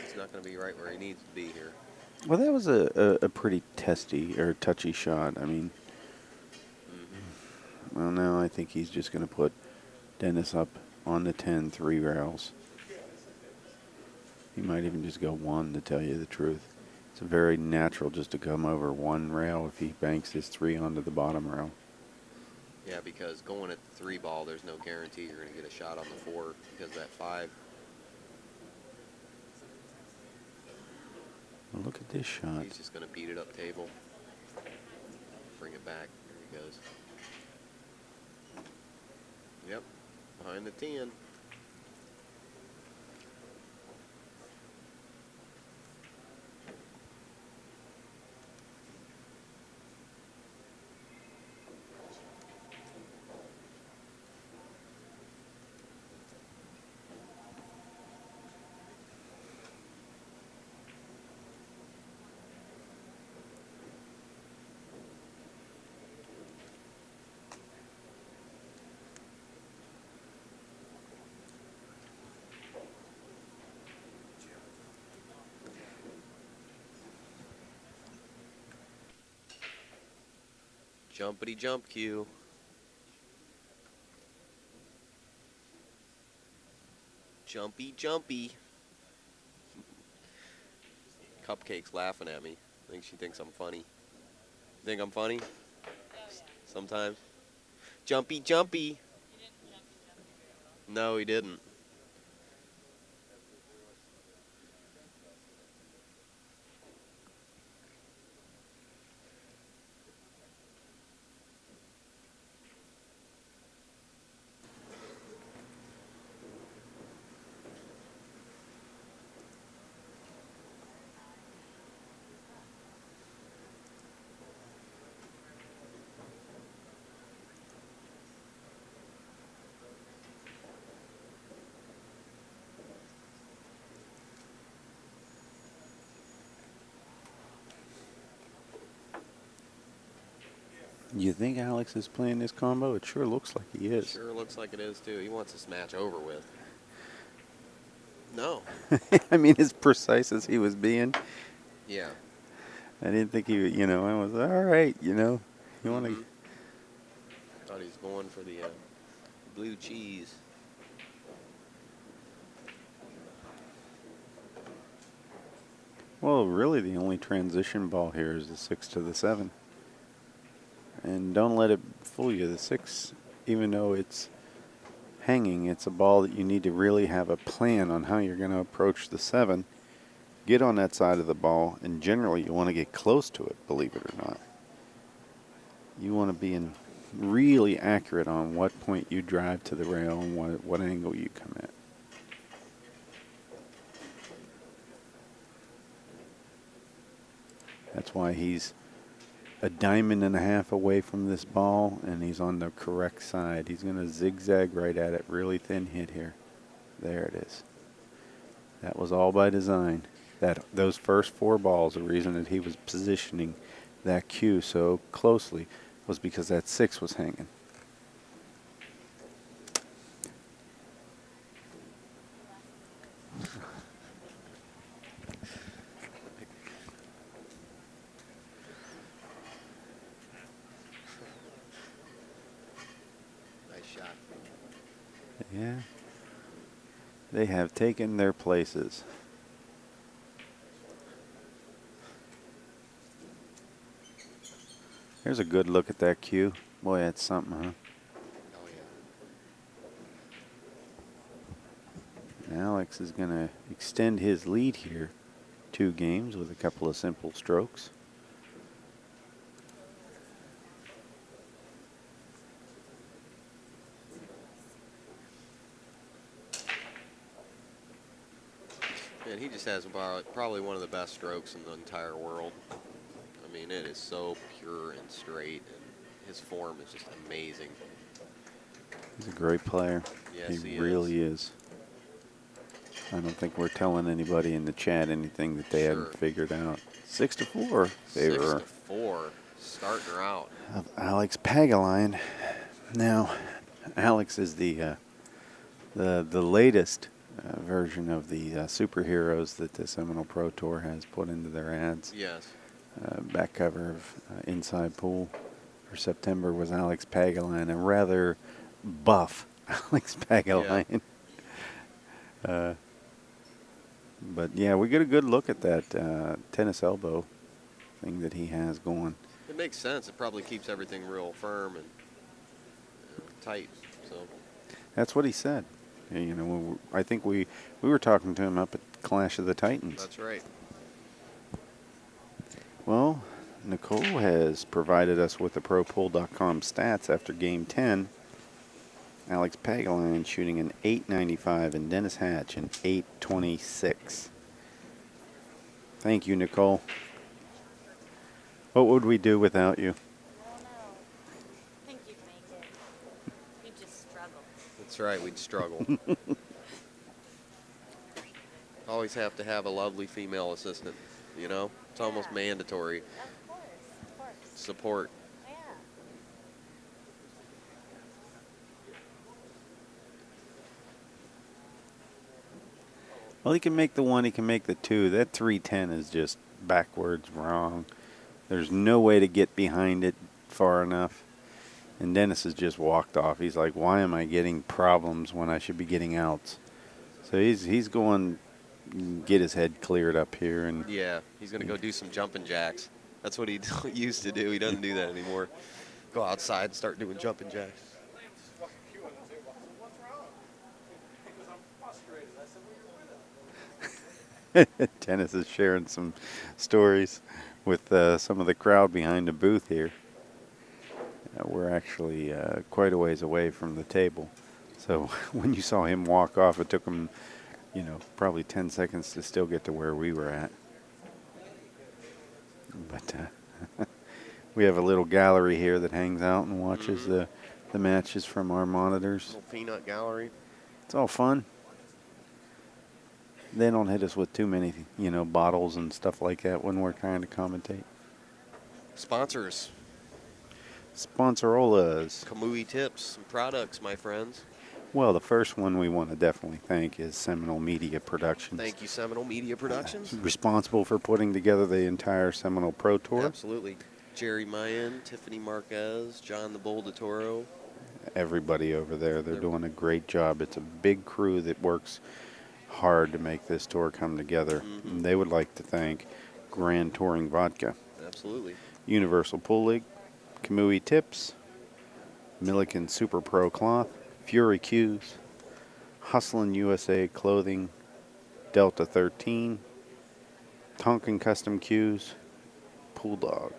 He's not going to be right where he needs to be here. Well, that was a pretty testy or touchy shot. I mean, well, now I think he's just going to put Dennis up on the 10, 3 rails. He might even just go 1, to tell you the truth. It's very natural just to come over 1 rail if he banks his 3 onto the bottom rail. Yeah, because going at the 3 ball, there's no guarantee you're going to get a shot on the 4 because that 5. Well, look at this shot. He's just going to beat it up table. Bring it back. There he goes. Yep, behind the 10. Jumpity jump cue. Jumpy jumpy. Cupcake's laughing at me. I think she thinks I'm funny. Think I'm funny? Sometimes. Jumpy jumpy. No, he didn't. You think Alex is playing this combo? It sure looks like he is. Sure looks like it is too. He wants this match over with. No. I mean, as precise as he was being, Yeah. I didn't think he would, I was, all right, you want to. Thought he was going for the blue cheese. Well, really, the only transition ball here is the 6 to the 7. And don't let it fool you. The 6, even though it's hanging, it's a ball that you need to really have a plan on how you're going to approach the 7. Get on that side of the ball, and generally you want to get close to it, believe it or not. You want to be really accurate on what point you drive to the rail and what angle you come at. That's why he's a diamond and a half away from this ball, and he's on the correct side. He's going to zigzag right at it. Really thin hit here. There it is. That was all by design. Those first 4 balls, the reason that he was positioning that cue so closely was because that 6 was hanging. Nice shot. Yeah. They have taken their places. Here's a good look at that cue. Boy, that's something, huh? Oh, yeah. Alex is going to extend his lead here 2 games with a couple of simple strokes. And he just has probably one of the best strokes in the entire world. I mean, it is so pure and straight, and his form is just amazing. He's a great player. Yes, he really is. I don't think we're telling anybody in the chat anything that they haven't figured out. 6 to 4 favor 6 to 4, starting her out. of Alex Pagulayan. Now, Alex is the latest version of the superheroes that the Seminole Pro Tour has put into their ads. Yes. Back cover of Inside Pool for September was Alex Pagulayan, a rather buff Alex Pagulayan. But yeah, we get a good look at that tennis elbow thing that he has going. It makes sense. It probably keeps everything real firm and tight. So That's what he said. You know, I think we were talking to him up at Clash of the Titans. that's right. Well, Nicole has provided us with the ProPool.com stats after Game 10. Alex Pagulayan shooting an 895 and Dennis Hatch an 826. Thank you, Nicole. What would we do without you? I don't know. I think you'd make it. You'd just struggle. That's right. We'd struggle. Always have to have a lovely female assistant. You know, it's almost Yeah. mandatory. Of course. Support. Yeah. Well, he can make the 1, he can make the 2. That 310 is just backwards wrong. There's no way to get behind it far enough. And Dennis has just walked off. He's like, why am I getting problems when I should be getting outs? So he's going get his head cleared up here. And Yeah, he's going to go do some jumping jacks. That's what he used to do. He doesn't do that anymore. Go outside and start doing jumping jacks. Dennis is sharing some stories with some of the crowd behind the booth here. We're actually quite a ways away from the table. So when you saw him walk off, it took him, you know, probably 10 seconds to still get to where we were at. But we have a little gallery here that hangs out and watches the matches from our monitors. Little peanut gallery. It's all fun. They don't hit us with too many, you know, bottles and stuff like that when we're trying to commentate. Sponsors. Sponsorolas. Kamui tips and products, my friends. Well, the first one we want to definitely thank is Seminole Media Productions. Thank you, Seminole Media Productions. Responsible for putting together the entire Seminole Pro Tour. Absolutely. Jerry Mayan, Tiffany Marquez, John the Bull de Toro. Everybody over there, they're doing a great job. It's a big crew that works hard to make this tour come together. And they would like to thank Grand Touring Vodka, Absolutely. Universal Pool League, Kamui Tips, Milliken Super Pro Cloth, Fury Cues, Hustlin' USA Clothing, Delta 13, Tonkin Custom Cues, Pool Dog,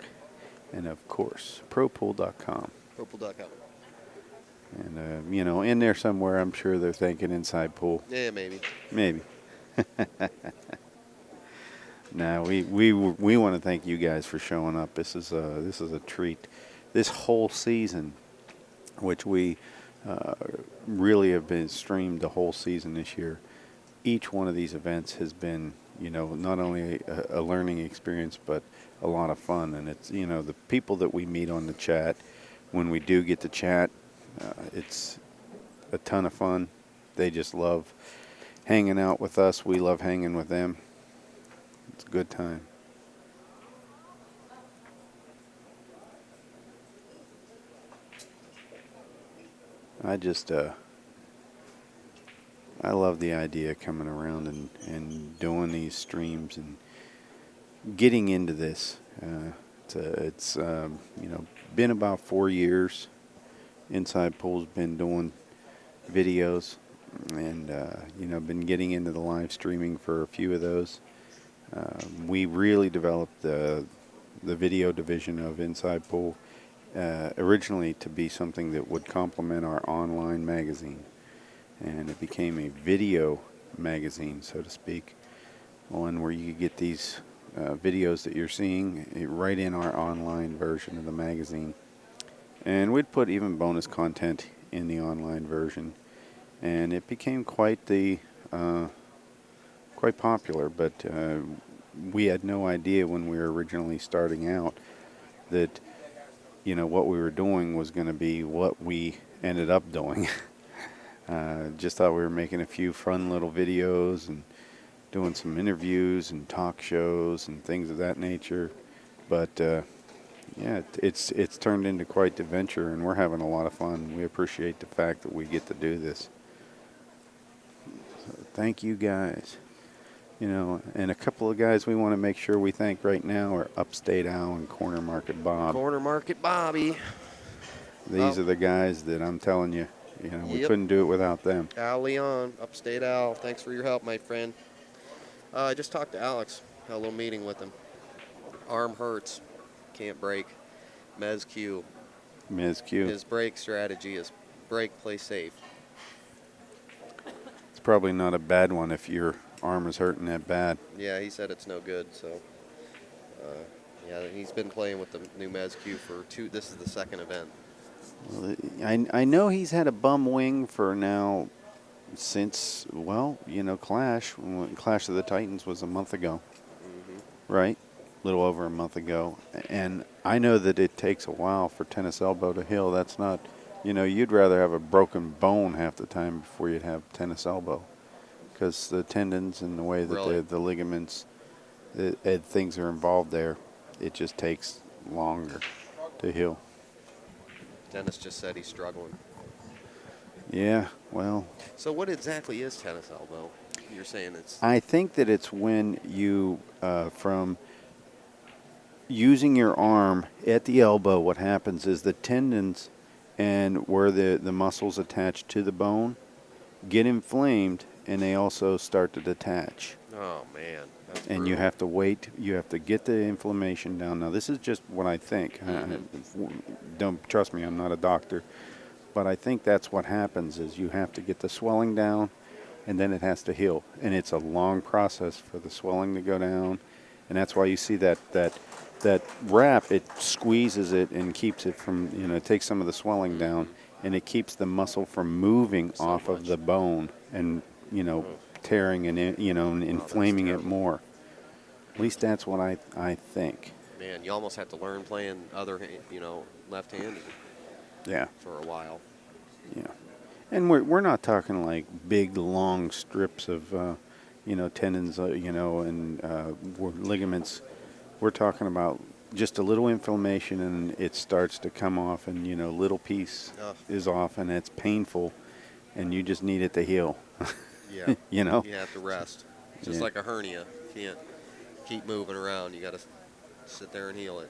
and of course, ProPool.com. Purple.com. And, you know, in there somewhere, I'm sure they're thanking Inside Pool. Yeah, maybe. Maybe. Now we want to thank you guys for showing up. This is a treat. This whole season, which we really have been streamed the whole season this year. Each one of these events has been, you know, not only a learning experience but a lot of fun. And it's, you know, the people that we meet on the chat, when we do get to chat, it's a ton of fun. They just love hanging out with us. We love hanging with them. It's a good time. I love the idea of coming around and doing these streams and getting into this. It's you know, been about 4 years. Inside Pool's been doing videos, and you know, been getting into the live streaming for a few of those. We really developed the video division of Inside Pool originally to be something that would complement our online magazine, and it became a video magazine, so to speak, one where you could get these videos that you're seeing right in our online version of the magazine. And we'd put even bonus content in the online version, and it became quite popular. But we had no idea when we were originally starting out that, you know, what we were doing was going to be what we ended up doing. Just thought we were making a few fun little videos and doing some interviews and talk shows and things of that nature. But yeah, it's turned into quite the venture, and we're having a lot of fun. We appreciate the fact that we get to do this. So thank you guys. You know, and a couple of guys we want to make sure we thank right now are Upstate Al and Corner Market Bob. Corner Market Bobby. These are the guys that I'm telling you, you know, we Yep. couldn't do it without them. Al Leon, Upstate Al, thanks for your help, my friend. I just talked to Alex, had a little meeting with him. Arm hurts, can't brake. Mez Q. Ms. Q. His brake strategy is brake, play safe. It's probably not a bad one if your arm is hurting that bad. Yeah, he said it's no good, so. Yeah, he's been playing with the new Mez Q for this is the second event. Well, I know he's had a bum wing for now since, well, you know, Clash of the Titans was a month ago, right? A little over a month ago. And I know that it takes a while for tennis elbow to heal. That's not, you know, you'd rather have a broken bone half the time before you'd have tennis elbow, because the tendons and the way that Really? the ligaments, things are involved there, it just takes longer to heal. Dennis just said he's struggling. Yeah, well, So what exactly is tennis elbow? You're saying it's I think that it's when you, from using your arm at the elbow, what happens is the tendons and where the muscles attached to the bone get inflamed, and they also start to detach. oh man. That's And you brutal. have to wait. You have to get the inflammation down. Now, this is just what I think. Don't trust me. I'm not a doctor. But I think that's what happens is you have to get the swelling down, and then it has to heal. And it's a long process for the swelling to go down. And that's why you see that wrap, it squeezes it and keeps it from, you know, it takes some of the swelling down, and it keeps the muscle from moving So off of much. the bone and, you know, tearing and, you know, and inflaming it terrible. more. At least that's what I think. Man, you almost have to learn playing left-handed Yeah. for a while. Yeah. And we're not talking like big long strips of you know, tendons, you know, and ligaments. We're talking about just a little inflammation, and it starts to come off, and, you know, little piece Ugh. is off, and it's painful, and you just need it to heal. Yeah. You know? You have to rest. Just Yeah. like a hernia. You can't keep moving around. You got to sit there and heal it.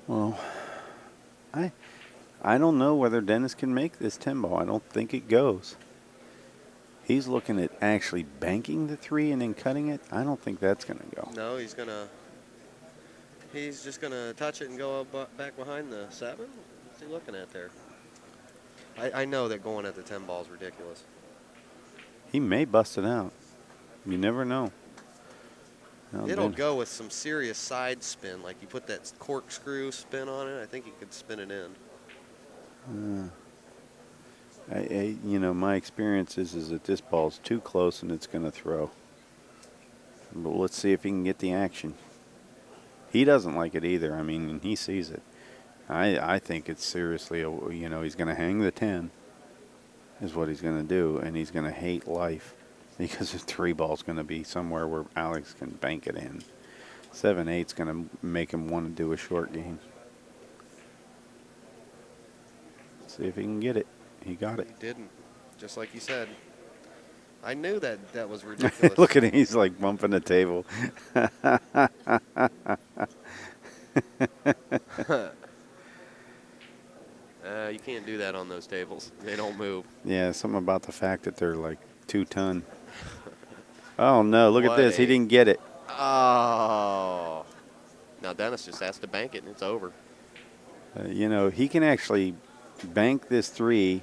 Well, I don't know whether Dennis can make this 10 ball. I don't think it goes. He's looking at actually banking the 3 and then cutting it. I don't think that's going to go. No, he's just gonna touch it and go up, back behind the 7. What's he looking at there? I know that going at the 10 ball is ridiculous. He may bust it out. You never know. Well, It'll then- go with some serious side spin, like you put that corkscrew spin on it. I think you could spin it in. you know, my experience is that this ball's too close and it's going to throw. But let's see if he can get the action. He doesn't like it either. I mean, and he sees it. I think it's seriously, you know, he's going to hang the 10 is what he's going to do, and he's going to hate life because the 3 ball's going to be somewhere where Alex can bank it in. 7-8's going to make him want to do a short game. See if he can get it. He got it. He didn't, just like you said. I knew that was ridiculous. Look at him. He's like bumping the table. You can't do that on those tables. They don't move. Yeah, something about the fact that they're like 2 ton. Oh, no. Look at What this. He a- didn't get it. Oh. Now Dennis just has to bank it and it's over. You know, he can actually bank this 3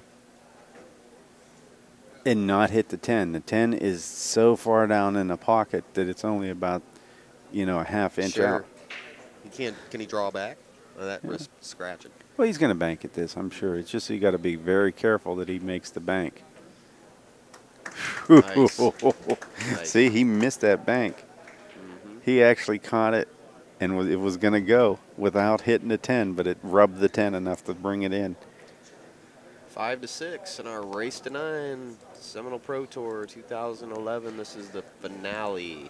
and not hit the 10. The 10 is so far down in the pocket that it's only about, you know, a half inch Sure. out. He can't. Can he draw back? That Yeah. risk scratching. Well, he's going to bank at this, I'm sure. It's just you got to be very careful that he makes the bank. Nice. Nice. See, he missed that bank. Mm-hmm. He actually caught it, and it was going to go without hitting the 10, but it rubbed the 10 enough to bring it in. 5-6 in our race to 9 Seminole Pro Tour 2011. This is the finale,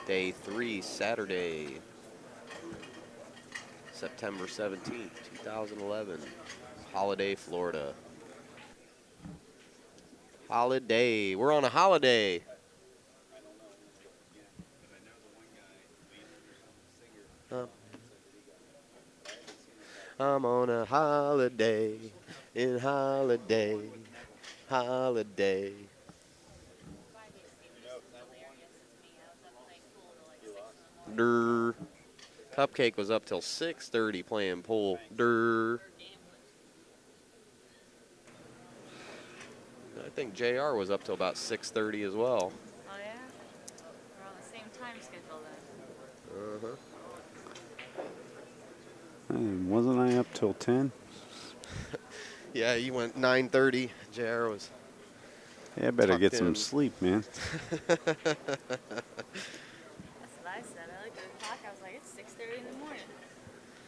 day 3, Saturday, September 17th, 2011, Holiday, Florida. Holiday. We're on a holiday. Uh, I'm on a holiday, in holiday, holiday. Durr. Cupcake was up till 6:30 playing pool. Durr. I think JR was up till about 6:30 as well. Oh yeah? We're on the same time schedule then. Uh-huh. Wasn't I up till 10? Yeah, you went 9:30. JR was Yeah, I better get tucked some in. sleep, man. That's what I said. I looked at the clock. I was like, it's 6:30 in the morning.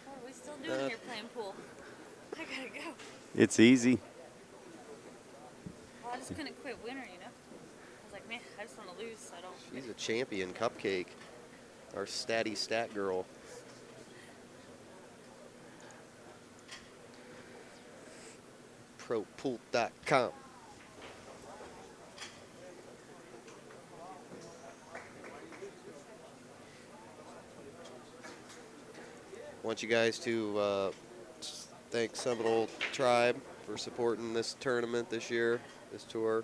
What are we still doing here playing pool? I gotta go. It's easy. Well, I just couldn't quit winter, you know? I was like, man, I just want to lose so I don't. She's a champion, Cupcake. Our statty stat girl. ProPool.com. Want you guys to thank Seminole Tribe for supporting this tournament this year, this tour.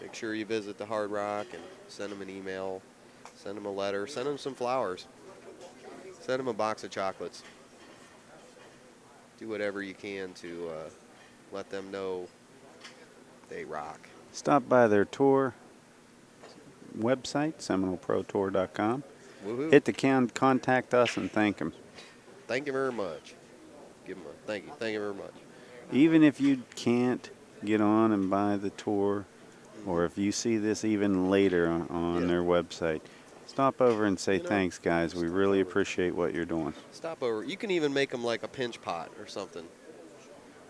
Make sure you visit the Hard Rock and send them an email, send them a letter, send them some flowers, send them a box of chocolates. Do whatever you can to let them know they rock. Stop by their tour website, SeminoleProTour.com. Woohoo. Hit the contact us and thank them. Thank you very much. Give them a thank you. Thank you very much. Even if you can't get on and buy the tour, or if you see this even later on their website, stop over and say, You know, thanks, guys. We really over. appreciate what you're doing. Stop over. You can even make them like a pinch pot or something.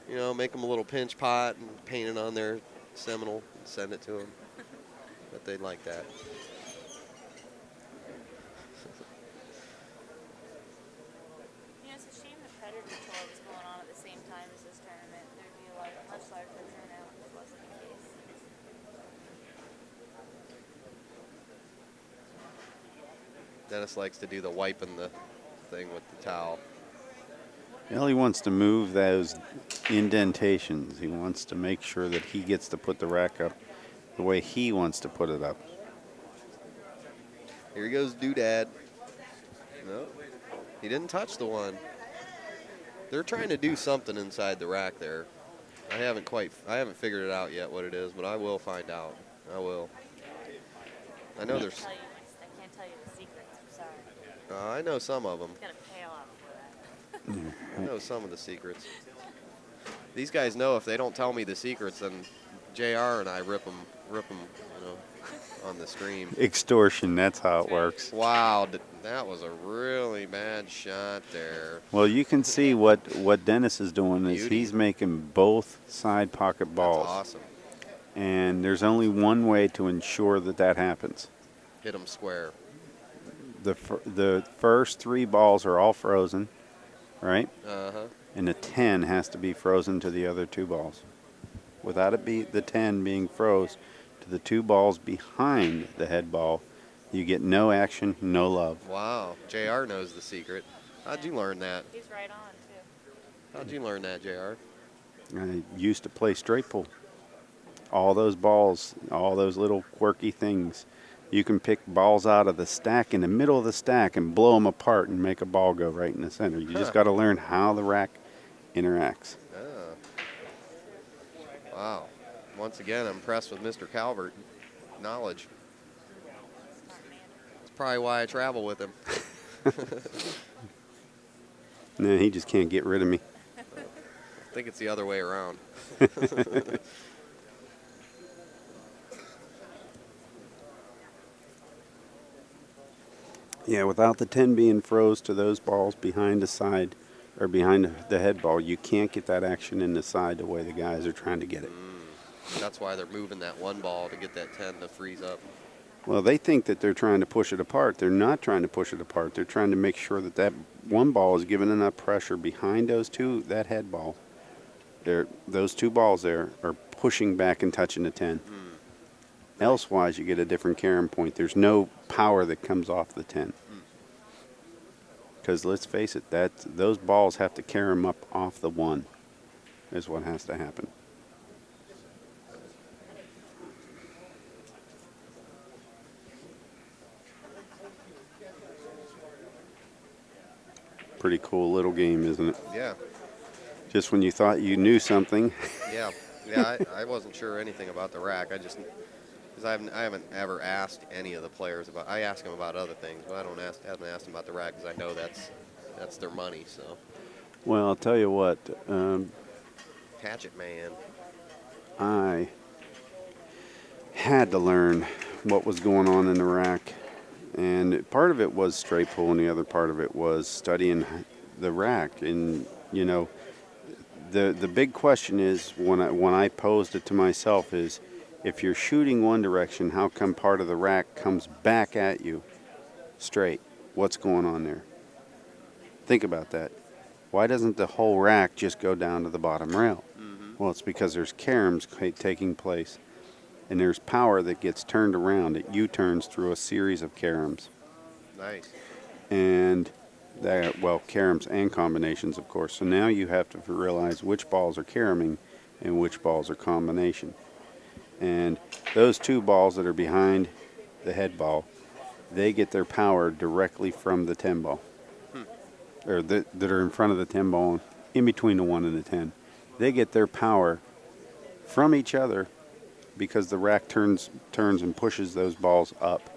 You know, make them a little pinch pot and paint it on their Seminole and send it to them. Bet they'd like that. You know, it's a shame the Predator Tour was going on at the same time as this tournament. There'd be a much larger turnout if it wasn't the case. Dennis likes to do the wiping the thing with the towel. Well, he wants to move those indentations. He wants to make sure that he gets to put the rack up the way he wants to put it up. Here he goes, Doodad. No, he didn't touch the one. They're trying to do something inside the rack there. I haven't figured it out yet what it is, but I will find out. I will. I know there's. I can't tell you the secrets. I'm sorry. I know some of them. Gotta pay a lot for that. I know some of the secrets. These guys know if they don't tell me the secrets, then JR and I rip them, you know, on the stream. Extortion, that's how it works. Wow, that was a really bad shot there. Well, you can see what Dennis is doing is Beauty. he's making both side pocket balls. That's awesome. And there's only one way to ensure that that happens. Hit them square. The first 3 balls are all frozen, right? Uh-huh. And the 10 has to be frozen to the other 2 balls. Without the 10 being froze to the 2 balls behind the head ball, you get no action, no love. Wow, JR knows the secret. How'd you learn that? He's right on, too. How'd you learn that, JR? I used to play straight pool. All those balls, all those little quirky things. You can pick balls out of the stack in the middle of the stack and blow them apart and make a ball go right in the center. You just got to learn how the rack interacts. Oh. Wow. Once again, I'm impressed with Mr. Calvert. Knowledge. That's probably why I travel with him. Nah, he just can't get rid of me. I think it's the other way around. Yeah, without the 10 being froze to those balls behind the side or behind the head ball, you can't get that action in the side the way the guys are trying to get it. That's why they're moving that one ball to get that 10 to freeze up. Well, they think that they're trying to push it apart. They're not trying to push it apart. They're trying to make sure that that one ball is given enough pressure behind those two, that head ball. Those two balls there are pushing back and touching the 10. Elsewise, you get a different carom point. There's no power that comes off the 10. Because let's face it, those balls have to carom up off the 1 is what has to happen. Pretty cool little game, isn't it? Yeah. Just when you thought you knew something. Yeah. I wasn't sure anything about the rack. Because I haven't ever asked any of the players about. I ask them about other things, but I haven't asked them about the rack because I know that's their money. So. Well, I'll tell you what. Hatchet man. I had to learn what was going on in the rack. And part of it was straight pull, and the other part of it was studying the rack. And, you know, the big question is, when I posed it to myself, is if you're shooting one direction, how come part of the rack comes back at you straight? What's going on there? Think about that. Why doesn't the whole rack just go down to the bottom rail? Well, it's because there's caroms taking place. And there's power that gets turned around. It U-turns through a series of caroms. Nice. And caroms and combinations, of course. So now you have to realize which balls are caroming and which balls are combination. And those two balls that are behind the head ball, they get their power directly from the 10 ball. Or that are in front of the 10 ball, in between the 1 and the 10. They get their power from each other because the rack turns and pushes those balls up.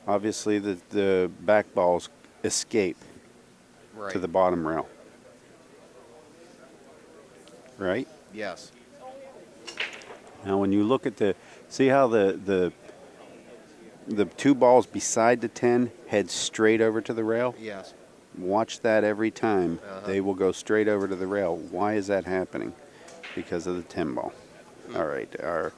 Obviously, the back balls escape to the bottom rail. Right? Yes. Now, when you look at see how the two balls beside the 10 head straight over to the rail? Yes. Watch that every time. They will go straight over to the rail. Why is that happening? Because of the 10 ball. All right, our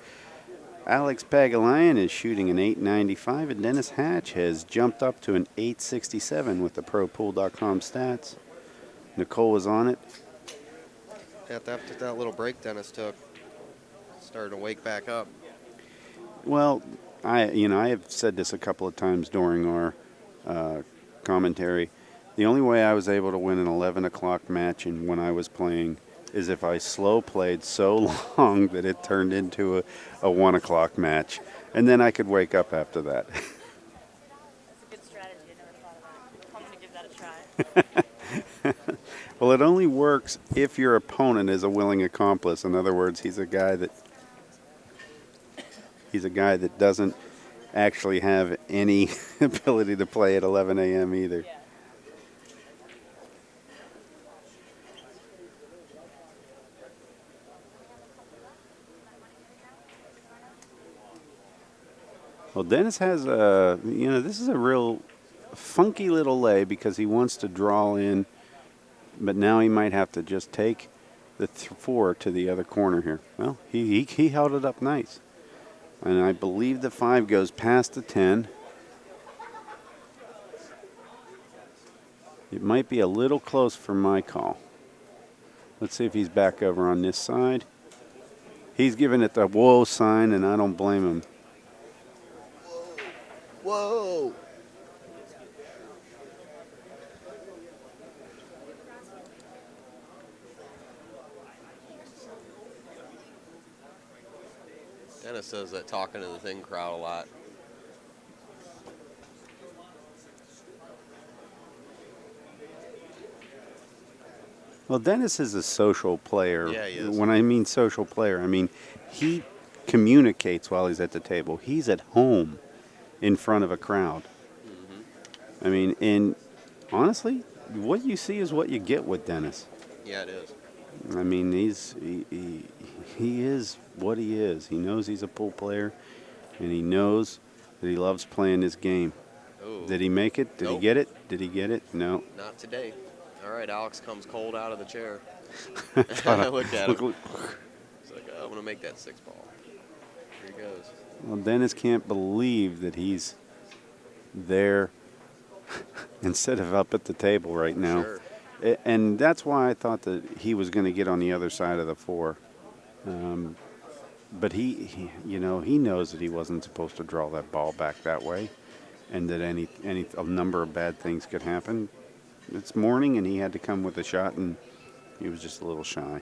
Alex Pagulayan is shooting an 895, and Dennis Hatch has jumped up to an 867 with the ProPool.com stats. Nicole was on it. After that little break Dennis took, started to wake back up. Well, I have said this a couple of times during our commentary. The only way I was able to win an 11 o'clock match and when I was playing is if I slow played so long that it turned into a 1 o'clock match. And then I could wake up after that. That's a good strategy. I never thought of that. I'm going to give that a try. Well, it only works if your opponent is a willing accomplice. In other words, he's a guy that doesn't actually have any ability to play at 11 a.m. either. Yeah. Well, Dennis has this is a real funky little lay because he wants to draw in, but now he might have to just take the 4 to the other corner here. Well, he held it up nice. And I believe the 5 goes past the 10. It might be a little close for my call. Let's see if he's back over on this side. He's giving it the whoa sign, and I don't blame him. Whoa! Dennis says that talking to the thing crowd a lot. Well, Dennis is a social player. Yeah, he is. When I mean social player, I mean he communicates while he's at the table. He's at home in front of a crowd. I mean, and honestly, what you see is what you get with Dennis. Yeah, it is. I mean, he is what he is. He knows he's a pool player, and he knows that he loves playing this game. Oh, Did he make it? Did he nope, get it? Did he get it? No. not today. All right, Alex comes cold out of the chair. Thought Look at look, him. look. He's like, oh, I'm going to make that 6 ball. Here he goes. Well, Dennis can't believe that he's there instead of up at the table right now. Sure. And that's why I thought that he was going to get on the other side of the 4. But he knows that he wasn't supposed to draw that ball back that way, and that a number of bad things could happen. It's morning, and he had to come with a shot, and he was just a little shy.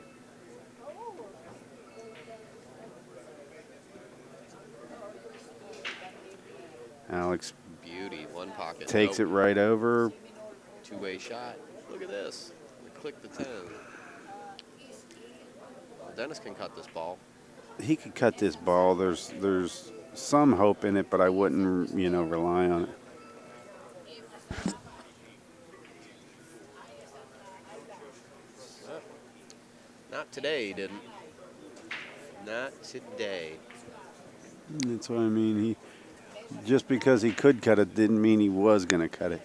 Alex Beauty. One pocket. takes it Nope. right over. Two-way shot. Look at this. Click the 10. Well, Dennis can cut this ball. He could cut this ball. There's some hope in it, but I wouldn't, rely on it. Not today, he didn't. Not today. That's what I mean. He just because he could cut it didn't mean he was going to cut it.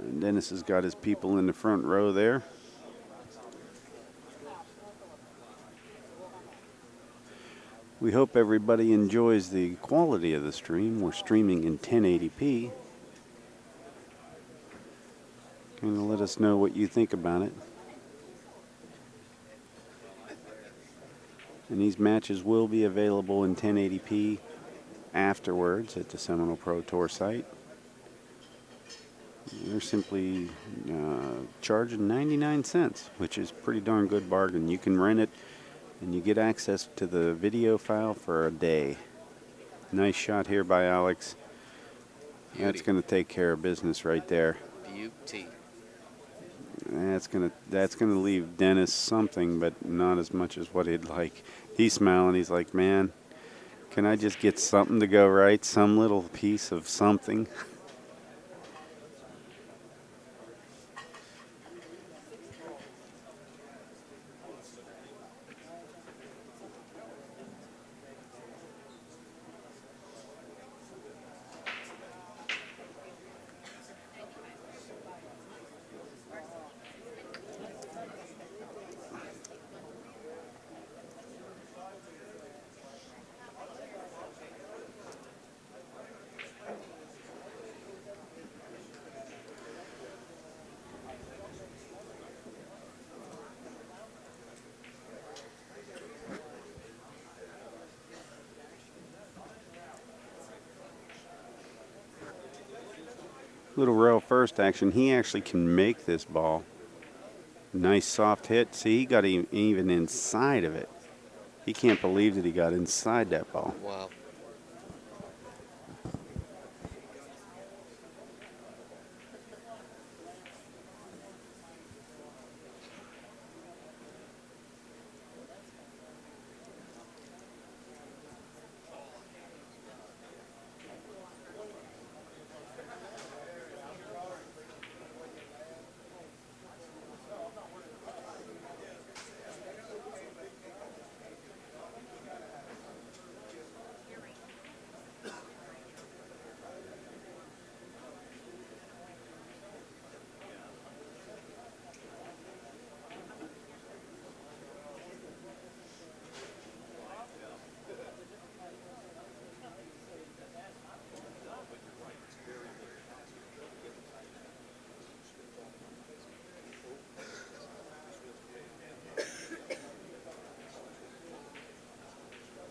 And Dennis has got his people in the front row there. We hope everybody enjoys the quality of the stream. We're streaming in 1080p. Kind of let us know what you think about it. And these matches will be available in 1080p afterwards at the Seminole Pro Tour site. They're simply charging 99 cents, which is a pretty darn good bargain. You can rent it, and you get access to the video file for a day. Nice shot here by Alex. Beauty. That's going to take care of business right there. Beauty. That's gonna leave Dennis something, but not as much as what he'd like. He's smiling. He's like, man, can I just get something to go right? Some little piece of something. Little rail first action. He actually can make this ball. Nice soft hit. See, he got even inside of it. He can't believe that he got inside that ball. Wow.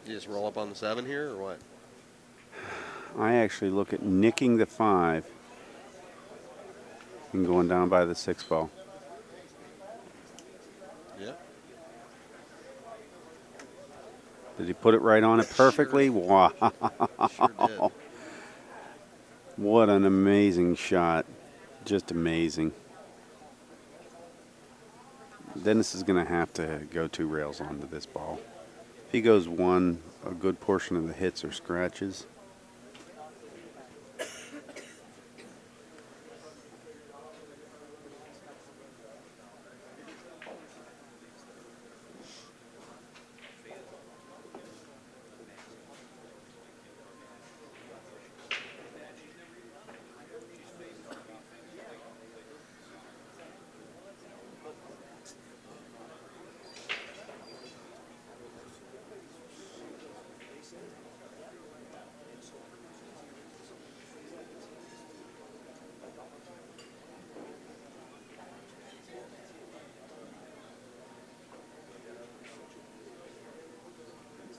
You just roll up on the 7 here, or what? I actually look at nicking the 5 and going down by the 6 ball. Yeah. Did he put it right on it perfectly? Wow. Sure did. What an amazing shot. Just amazing. Dennis is going to have to go 2 rails onto this ball. If he goes 1, a good portion of the hits are scratches.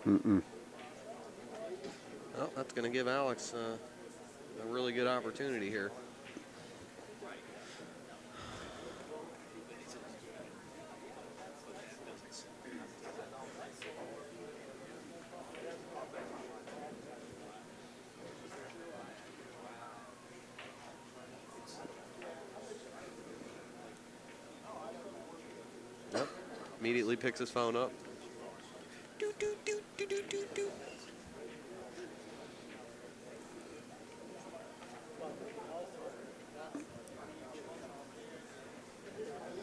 Mm-mm. Well, that's going to give Alex a really good opportunity here. Yep. Immediately picks his phone up. Doot, doot, doot, doot, doot, doot, doot.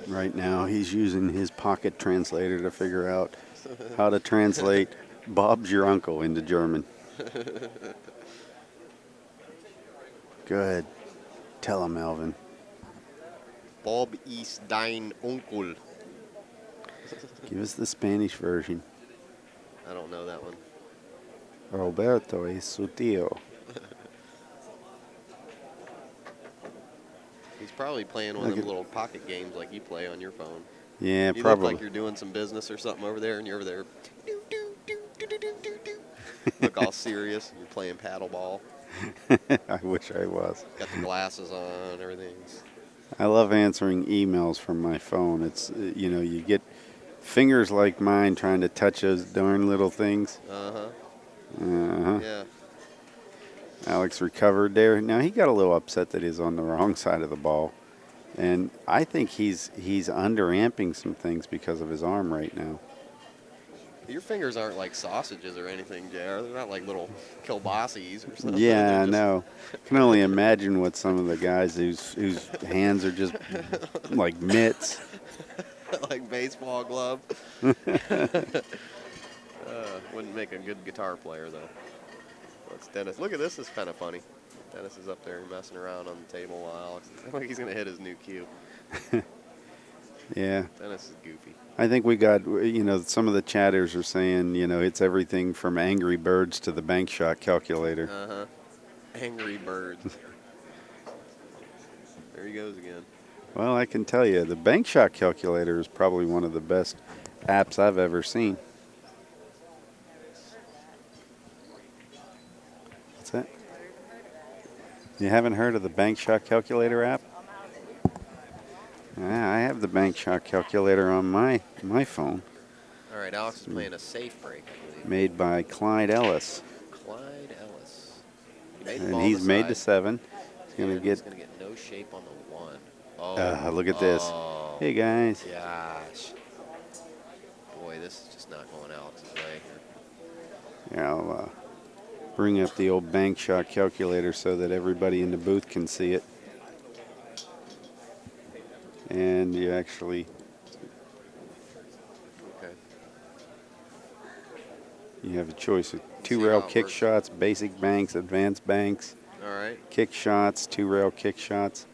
Right now, he's using his pocket translator to figure out how to translate Bob's your uncle into German. Good. Tell him, Alvin. Bob ist dein Onkel. Give us the Spanish version. I don't know that one. Roberto es su tío. He's probably playing one Look of them at- little pocket games like you play on your phone. Yeah, You probably. look like you're doing some business or something over there, and you're over there. Doo, doo, doo, doo, doo, doo, doo, doo. Look all serious. You're playing paddleball. I wish I was. Got the glasses on. Everything's. I love answering emails from my phone. It's, you get fingers like mine trying to touch those darn little things. Uh-huh. Yeah. Alex recovered there. Now, he got a little upset that he's on the wrong side of the ball. And I think he's under-amping some things because of his arm right now. Your fingers aren't like sausages or anything, JR. They're not like little kielbasis or something. Yeah, They're I just- know. Can only imagine what some of the guys whose hands are just like mitts. like baseball glove. Wouldn't make a good guitar player, though. That's Dennis. Look at this. This is kind of funny. Dennis is up there messing around on the table while Alex. I think he's going to hit his new cue. Yeah. Dennis is goofy. I think we got, some of the chatters are saying, it's everything from Angry Birds to the bank shot calculator. Uh-huh. Angry Birds. There he goes again. Well, I can tell you, the bank shot calculator is probably one of the best apps I've ever seen. What's that? You haven't heard of the bank shot calculator app? Yeah, I have the bank shot calculator on my phone, All right, Alex is playing a safe break, I believe. made by Clyde Ellis. Clyde Ellis. He made the And ball he's to made the side, 7. He's going to and he's get, going to get no shape on the 1. Oh. look at this. Oh, Hey, guys. gosh. Boy, this is just not going Alex's way here. Yeah, I'll bring up the old bank shot calculator so that everybody in the booth can see it. And you actually, Okay. you have a choice of See 2-rail how it kick works. shots, basic banks, advanced banks, All right. kick shots, 2-rail kick shots.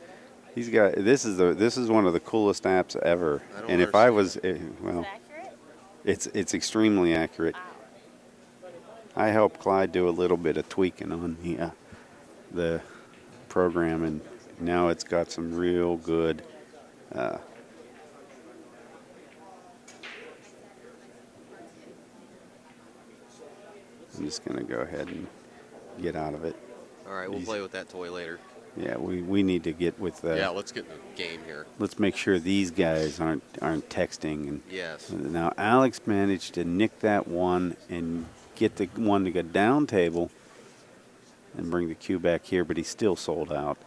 He's got this is one of the coolest apps ever. I don't And if I was Is well, it accurate? it's extremely accurate. Wow. I helped Clyde do a little bit of tweaking on the program, and now it's got some real good. I'm just going to go ahead and get out of it. All right, we'll These- play with that toy later. Yeah, we need to get with the. Yeah, let's get in the game here. Let's make sure these guys aren't texting. And Yes. now Alex managed to nick that one and get the one to go down table and bring the cue back here, but he's still sold out.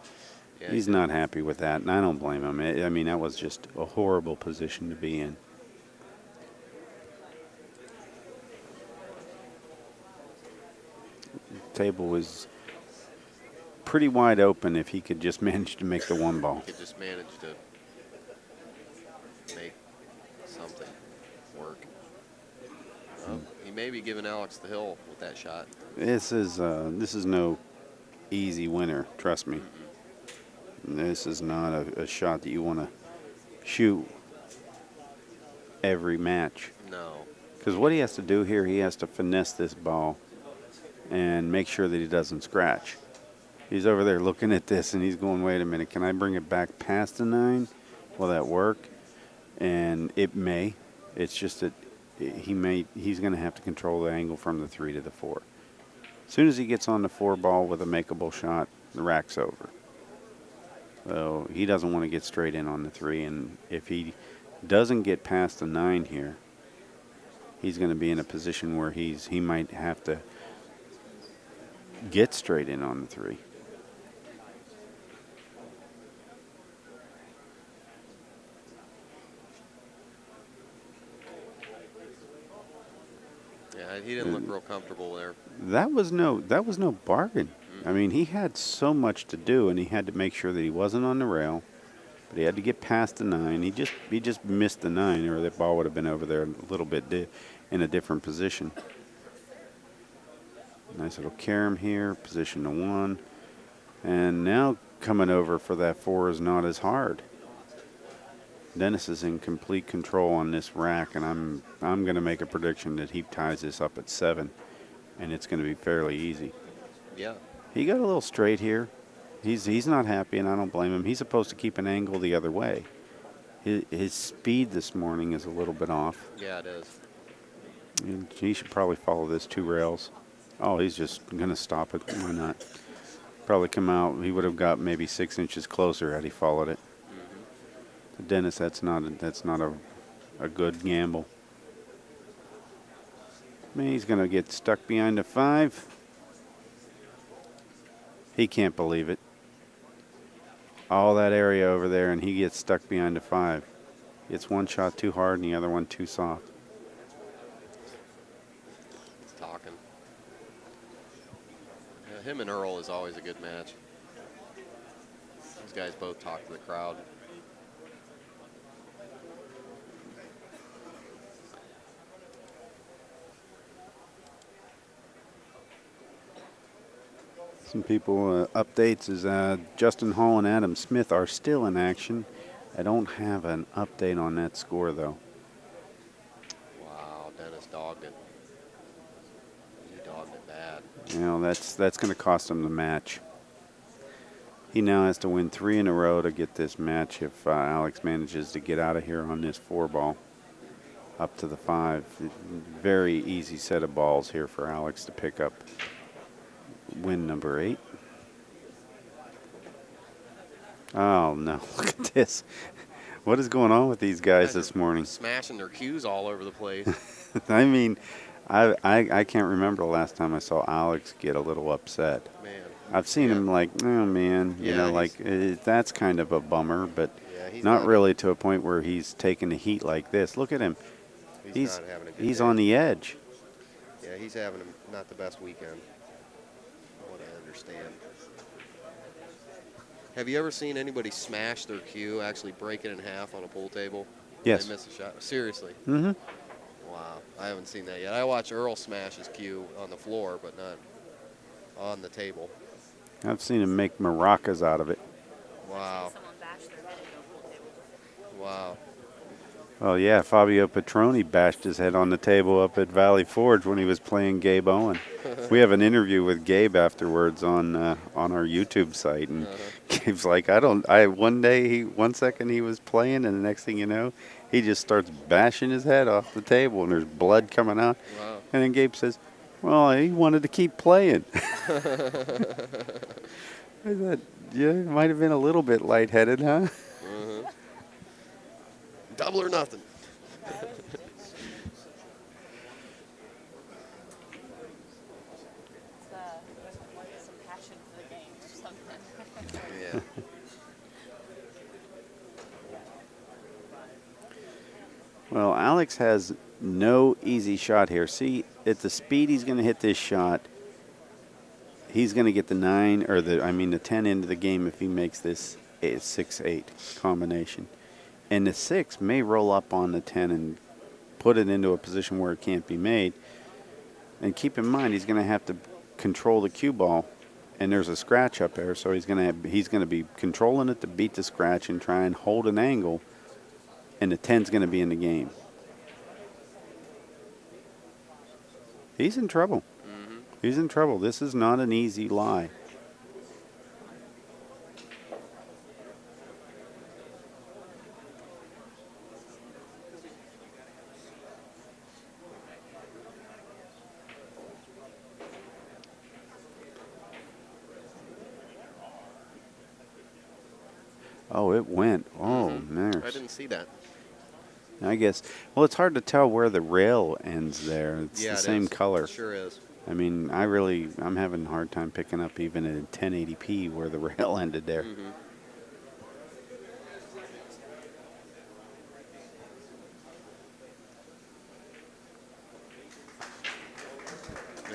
Yeah, He's not happy with that, and I don't blame him. I mean, that was just a horrible position to be in. Table was pretty wide open if he could just manage to make the one ball. Could just manage to make something work. Well, he may be giving Alex the hill with that shot. This is no easy winner, trust me. This is not a shot that you want to shoot every match. No. Because what he has to do here, he has to finesse this ball and make sure that he doesn't scratch. He's over there looking at this, and he's going, wait a minute, can I bring it back past the 9? Will that work? And it may. It's just that he's going to have to control the angle from the 3 to the 4. As soon as he gets on the 4 ball with a makeable shot, the rack's over. So he doesn't want to get straight in on the 3, and if he doesn't get past the 9 here, he's going to be in a position where he might have to get straight in on the 3. Yeah, he didn't look real comfortable there. That was no bargain. I mean, he had so much to do, and he had to make sure that he wasn't on the rail, but he had to get past the 9. He just missed the 9, or that ball would have been over there a little bit in a different position. Nice little carom here, position to 1, and now coming over for that 4 is not as hard. Dennis is in complete control on this rack, and I'm going to make a prediction that he ties this up at 7, and it's going to be fairly easy. Yeah. He got a little straight here. He's not happy, and I don't blame him. He's supposed to keep an angle the other way. His speed this morning is a little bit off. Yeah, it is. And he should probably follow this 2 rails. Oh, he's just going to stop it. Why not? Probably come out. He would have got maybe 6 inches closer had he followed it. Dennis, that's not a good gamble. I mean, he's going to get stuck behind the 5. He can't believe it. All that area over there, and he gets stuck behind the 5. It's one shot too hard and the other one too soft. He's talking. Yeah, him and Earl is always a good match. Those guys both talk to the crowd. Some people updates is Justin Hall and Adam Smith are still in action. I don't have an update on that score though. Wow, Dennis dogged it. He dogged it bad. You know, that's going to cost him the match. He now has to win 3 in a row to get this match if Alex manages to get out of here on this 4 ball up to the 5. Very easy set of balls here for Alex to pick up. Win number 8. Oh, no. Look at this. What is going on with these guys this morning? Smashing their cues all over the place. I mean, I can't remember the last time I saw Alex get a little upset. Man. I've seen him like, oh, man, you know, like that's kind of a bummer, but not really to a point where he's taking the heat like this. Look at him. He's not having a good he's day. on the edge. Yeah, he's having not the best weekend. What I understand. Have you ever seen anybody smash their cue, actually break it in half on a pool table? Yes. They miss a shot. Seriously? Mm-hmm. Wow, I haven't seen that yet. I watched Earl smash his cue on the floor, but not on the table. I've seen him make maracas out of it. Wow. Someone bashed their head into a pool table. Wow. Oh, yeah, Fabio Petroni bashed his head on the table up at Valley Forge when he was playing Gabe Owen. We have an interview with Gabe afterwards on our YouTube site, and Gabe's like, one second he was playing, and the next thing you know, he just starts bashing his head off the table, and there's blood coming out. Wow. And then Gabe says, well, he wanted to keep playing. I thought, yeah, it might have been a little bit lightheaded, huh? Double or nothing. It's some passion for the game or something. Yeah. Well, Alex has no easy shot here. See, at the speed he's going to hit this shot, he's going to get the 10 into the game if he makes this 6-8 combination. And the 6 may roll up on the 10 and put it into a position where it can't be made. And keep in mind, he's going to have to control the cue ball, and there's a scratch up there, so he's going to be controlling it to beat the scratch and try and hold an angle, and the 10's going to be in the game. He's in trouble. He's in trouble. This is not an easy lie. Oh, it went. Oh, I there's. didn't see that. I guess. Well, it's hard to tell where the rail ends there. It's Yeah, the it same is. color. It sure is. I mean, I'm having a hard time picking up even at 1080p where the rail ended there. Mm-hmm.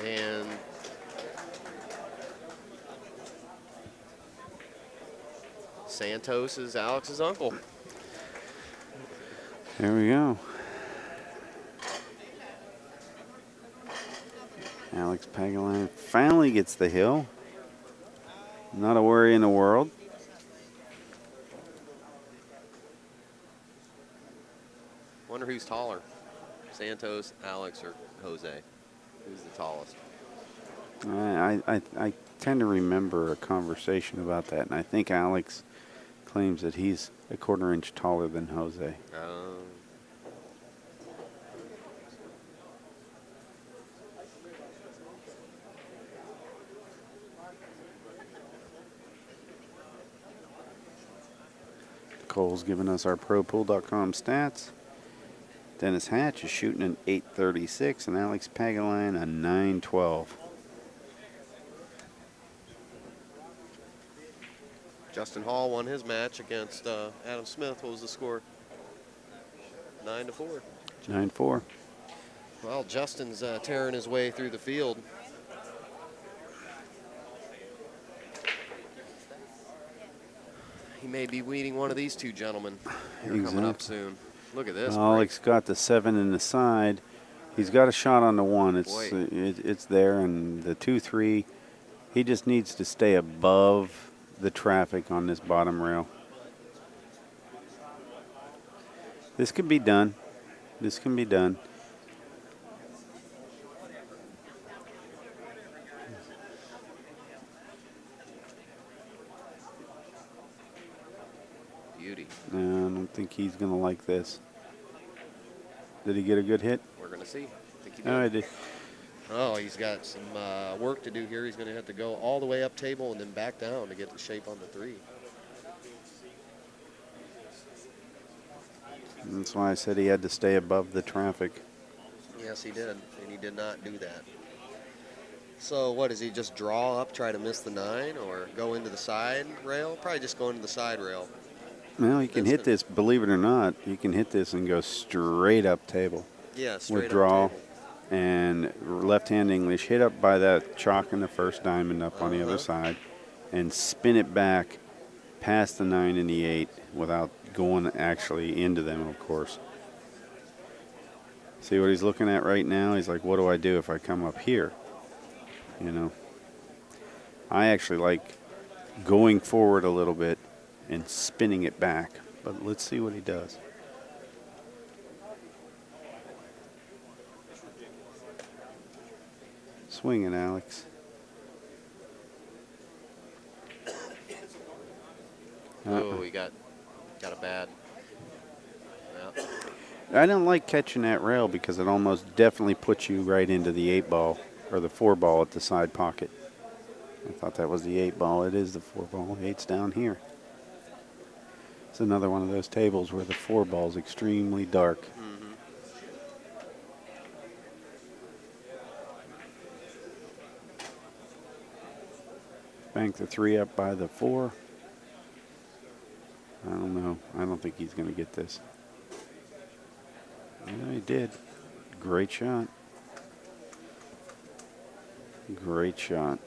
And Santos is Alex's uncle. There we go. Alex Pagulayan finally gets the hill. Not a worry in the world. Wonder who's taller, Santos, Alex, or Jose? Who's the tallest? I tend to remember a conversation about that, and I think Alex claims that he's a quarter inch taller than Jose. Cole's giving us our ProPool.com stats. Dennis Hatch is shooting an 836, and Alex Pagulayan a 912. Justin Hall won his match against Adam Smith. What was the score? 9-4. 9-4. Well, Justin's tearing his way through the field. He may be weeding one of these two gentlemen here coming up soon. Look at this. Alex got the 7 in the side. He's got a shot on the 1. It's there, and the 2-3. He just needs to stay above the traffic on this bottom rail. This can be done. This can be done. Beauty. I don't think he's going to like this. Did he get a good hit? We're going to see. I think he did. Oh, I did. Oh, he's got some work to do here. He's going to have to go all the way up table and then back down to get the shape on the 3. That's why I said he had to stay above the traffic. Yes, he did, and he did not do that. So what, does he just draw up, try to miss the 9, or go into the side rail? Probably just go into the side rail. Well, he can hit this, believe it or not, he can hit this and go straight up table. Yeah, straight with draw up table. And left-hand English, hit up by that chalk in the first diamond up on the other side, and spin it back past the 9 and the 8 without going actually into them, of course. See what he's looking at right now? He's like, what do I do if I come up here? You know, I actually like going forward a little bit and spinning it back, but let's see what he does. Swing it, Alex. Oh, he got a bad. Yeah. I don't like catching that rail because it almost definitely puts you right into the 8 ball or the 4 ball at the side pocket. I thought that was the 8 ball. It is the 4 ball. 8's down here. It's another one of those tables where the 4 ball is extremely dark. Mm-hmm. Bank the 3 up by the 4. I don't know. I don't think he's going to get this. Yeah, he did. Great shot. Great shot.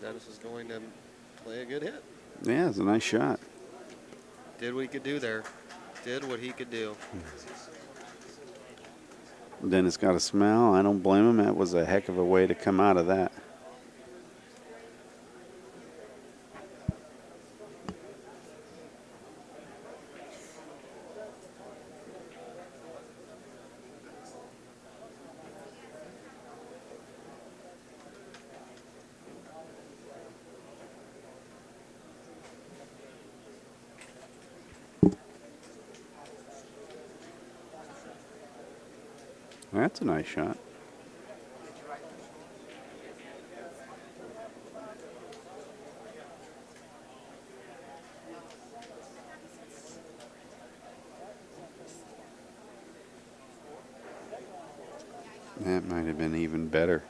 Dennis is going to play a good hit. Yeah, it's a nice shot. Did what he could do there. Did what he could do. Dennis got a smell. I don't blame him. That was a heck of a way to come out of that. That's a nice shot. That might have been even better.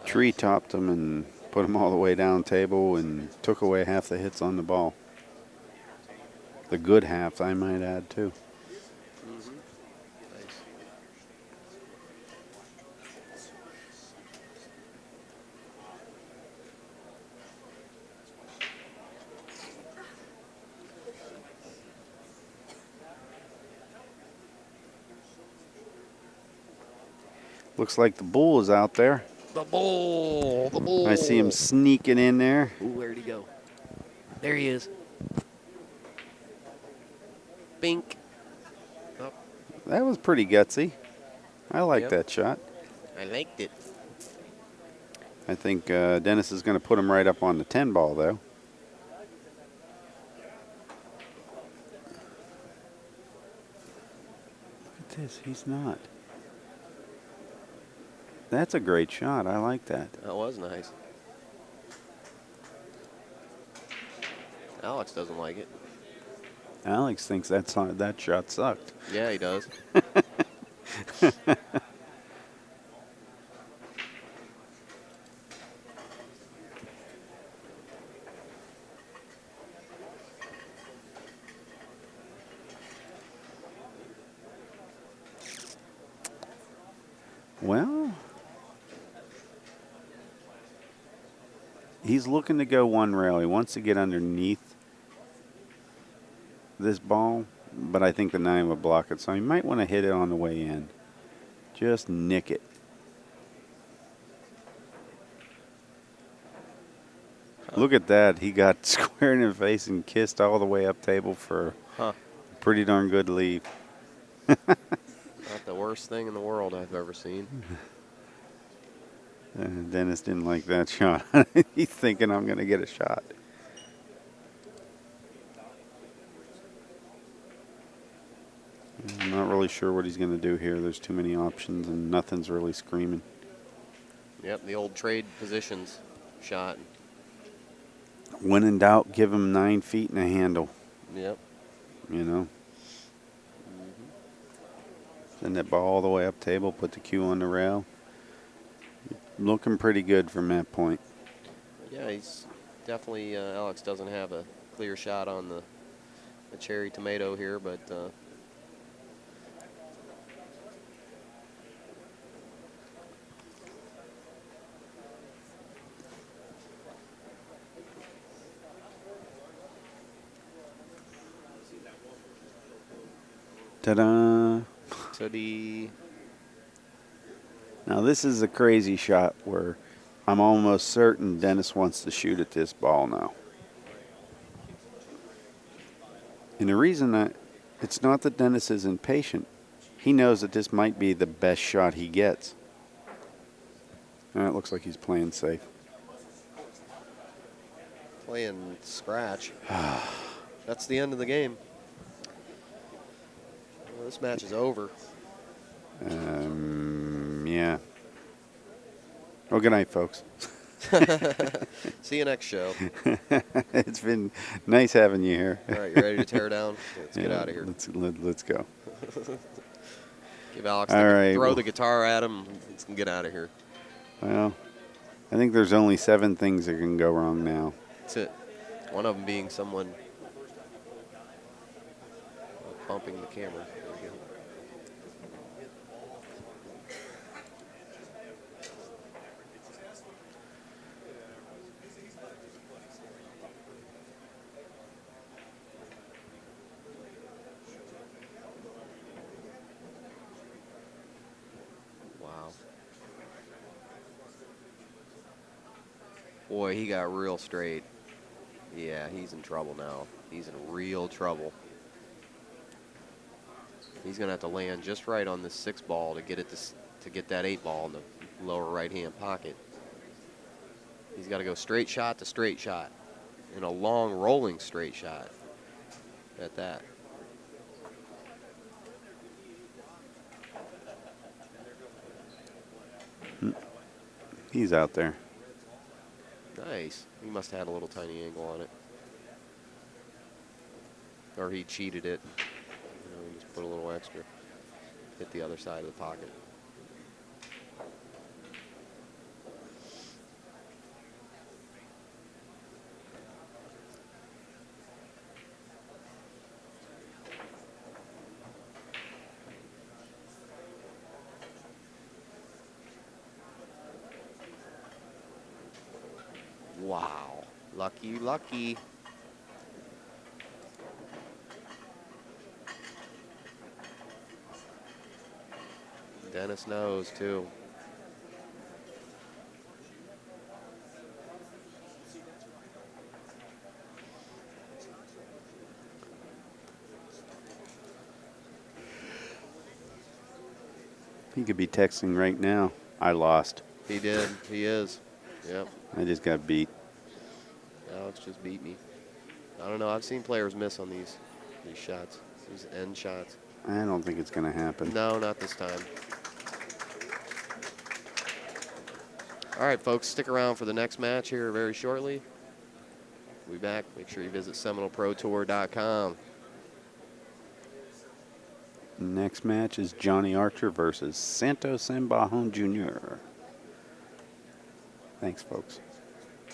Tree topped him and put him all the way down table and took away half the hits on the ball. The good half, I might add, too. Mm-hmm. Nice. Looks like the bull is out there. The bull. The bull. I see him sneaking in there. Ooh, where'd he go? There he is. Bink. Oh, That was pretty gutsy. I like Yep. that shot. I liked it. I think Dennis is going to put him right up on the 10 ball, though. Look at this. He's not. That's a great shot. I like that. That was nice. Alex doesn't like it. Alex thinks that shot sucked. Yeah, he does. Well, he's looking to go one rail. He wants to get underneath this ball, but I think the 9 would block it, so he might want to hit it on the way in. Just nick it. Look at that. He got square in the face and kissed all the way up table for a pretty darn good lead. Not the worst thing in the world I've ever seen. Dennis didn't like that shot. He's thinking I'm going to get a shot. I'm not really sure what he's going to do here. There's too many options and nothing's really screaming. Yep, the old trade positions shot. When in doubt, give him 9 feet and a handle. Yep. You know. Send that ball all the way up table, put the cue on the rail. Looking pretty good from that point. Yeah, he's definitely, Alex doesn't have a clear shot on the cherry tomato here, but Ta-da! Teddy. Now this is a crazy shot where I'm almost certain Dennis wants to shoot at this ball now. And the reason that it's not that Dennis is impatient. He knows that this might be the best shot he gets. And it looks like he's playing safe. Playing scratch. That's the end of the game. Well, this match is over. Yeah. Well, good night, folks. See you next show. It's been nice having you here. All right, you ready to tear down? Let's get out of here. Let's go. Give Alex All right, throw well- the guitar at him. Let's get out of here. Well, I think there's only 7 things that can go wrong now. That's it. One of them being someone bumping the camera. There we go. Boy, he got real straight. Yeah, he's in trouble now. He's in real trouble. He's gonna have to land just right on this 6 ball to get it to get that 8 ball in the lower right-hand pocket. He's got to go straight shot to straight shot, and a long rolling straight shot at that. He's out there. Nice. He must have had a little tiny angle on it. Or he cheated it. You know, he just put a little extra. Hit the other side of the pocket. Wow. Lucky, lucky. Dennis knows, too. He could be texting right now. I lost. He did. He is. Yep. I just got beat. Alex just beat me. I don't know. I've seen players miss on these shots, these end shots. I don't think it's going to happen. No, not this time. All right, folks, stick around for the next match here very shortly. We'll be back. Make sure you visit SeminoleProTour.com. Next match is Johnny Archer versus Santos Bajon Jr. Thanks, folks.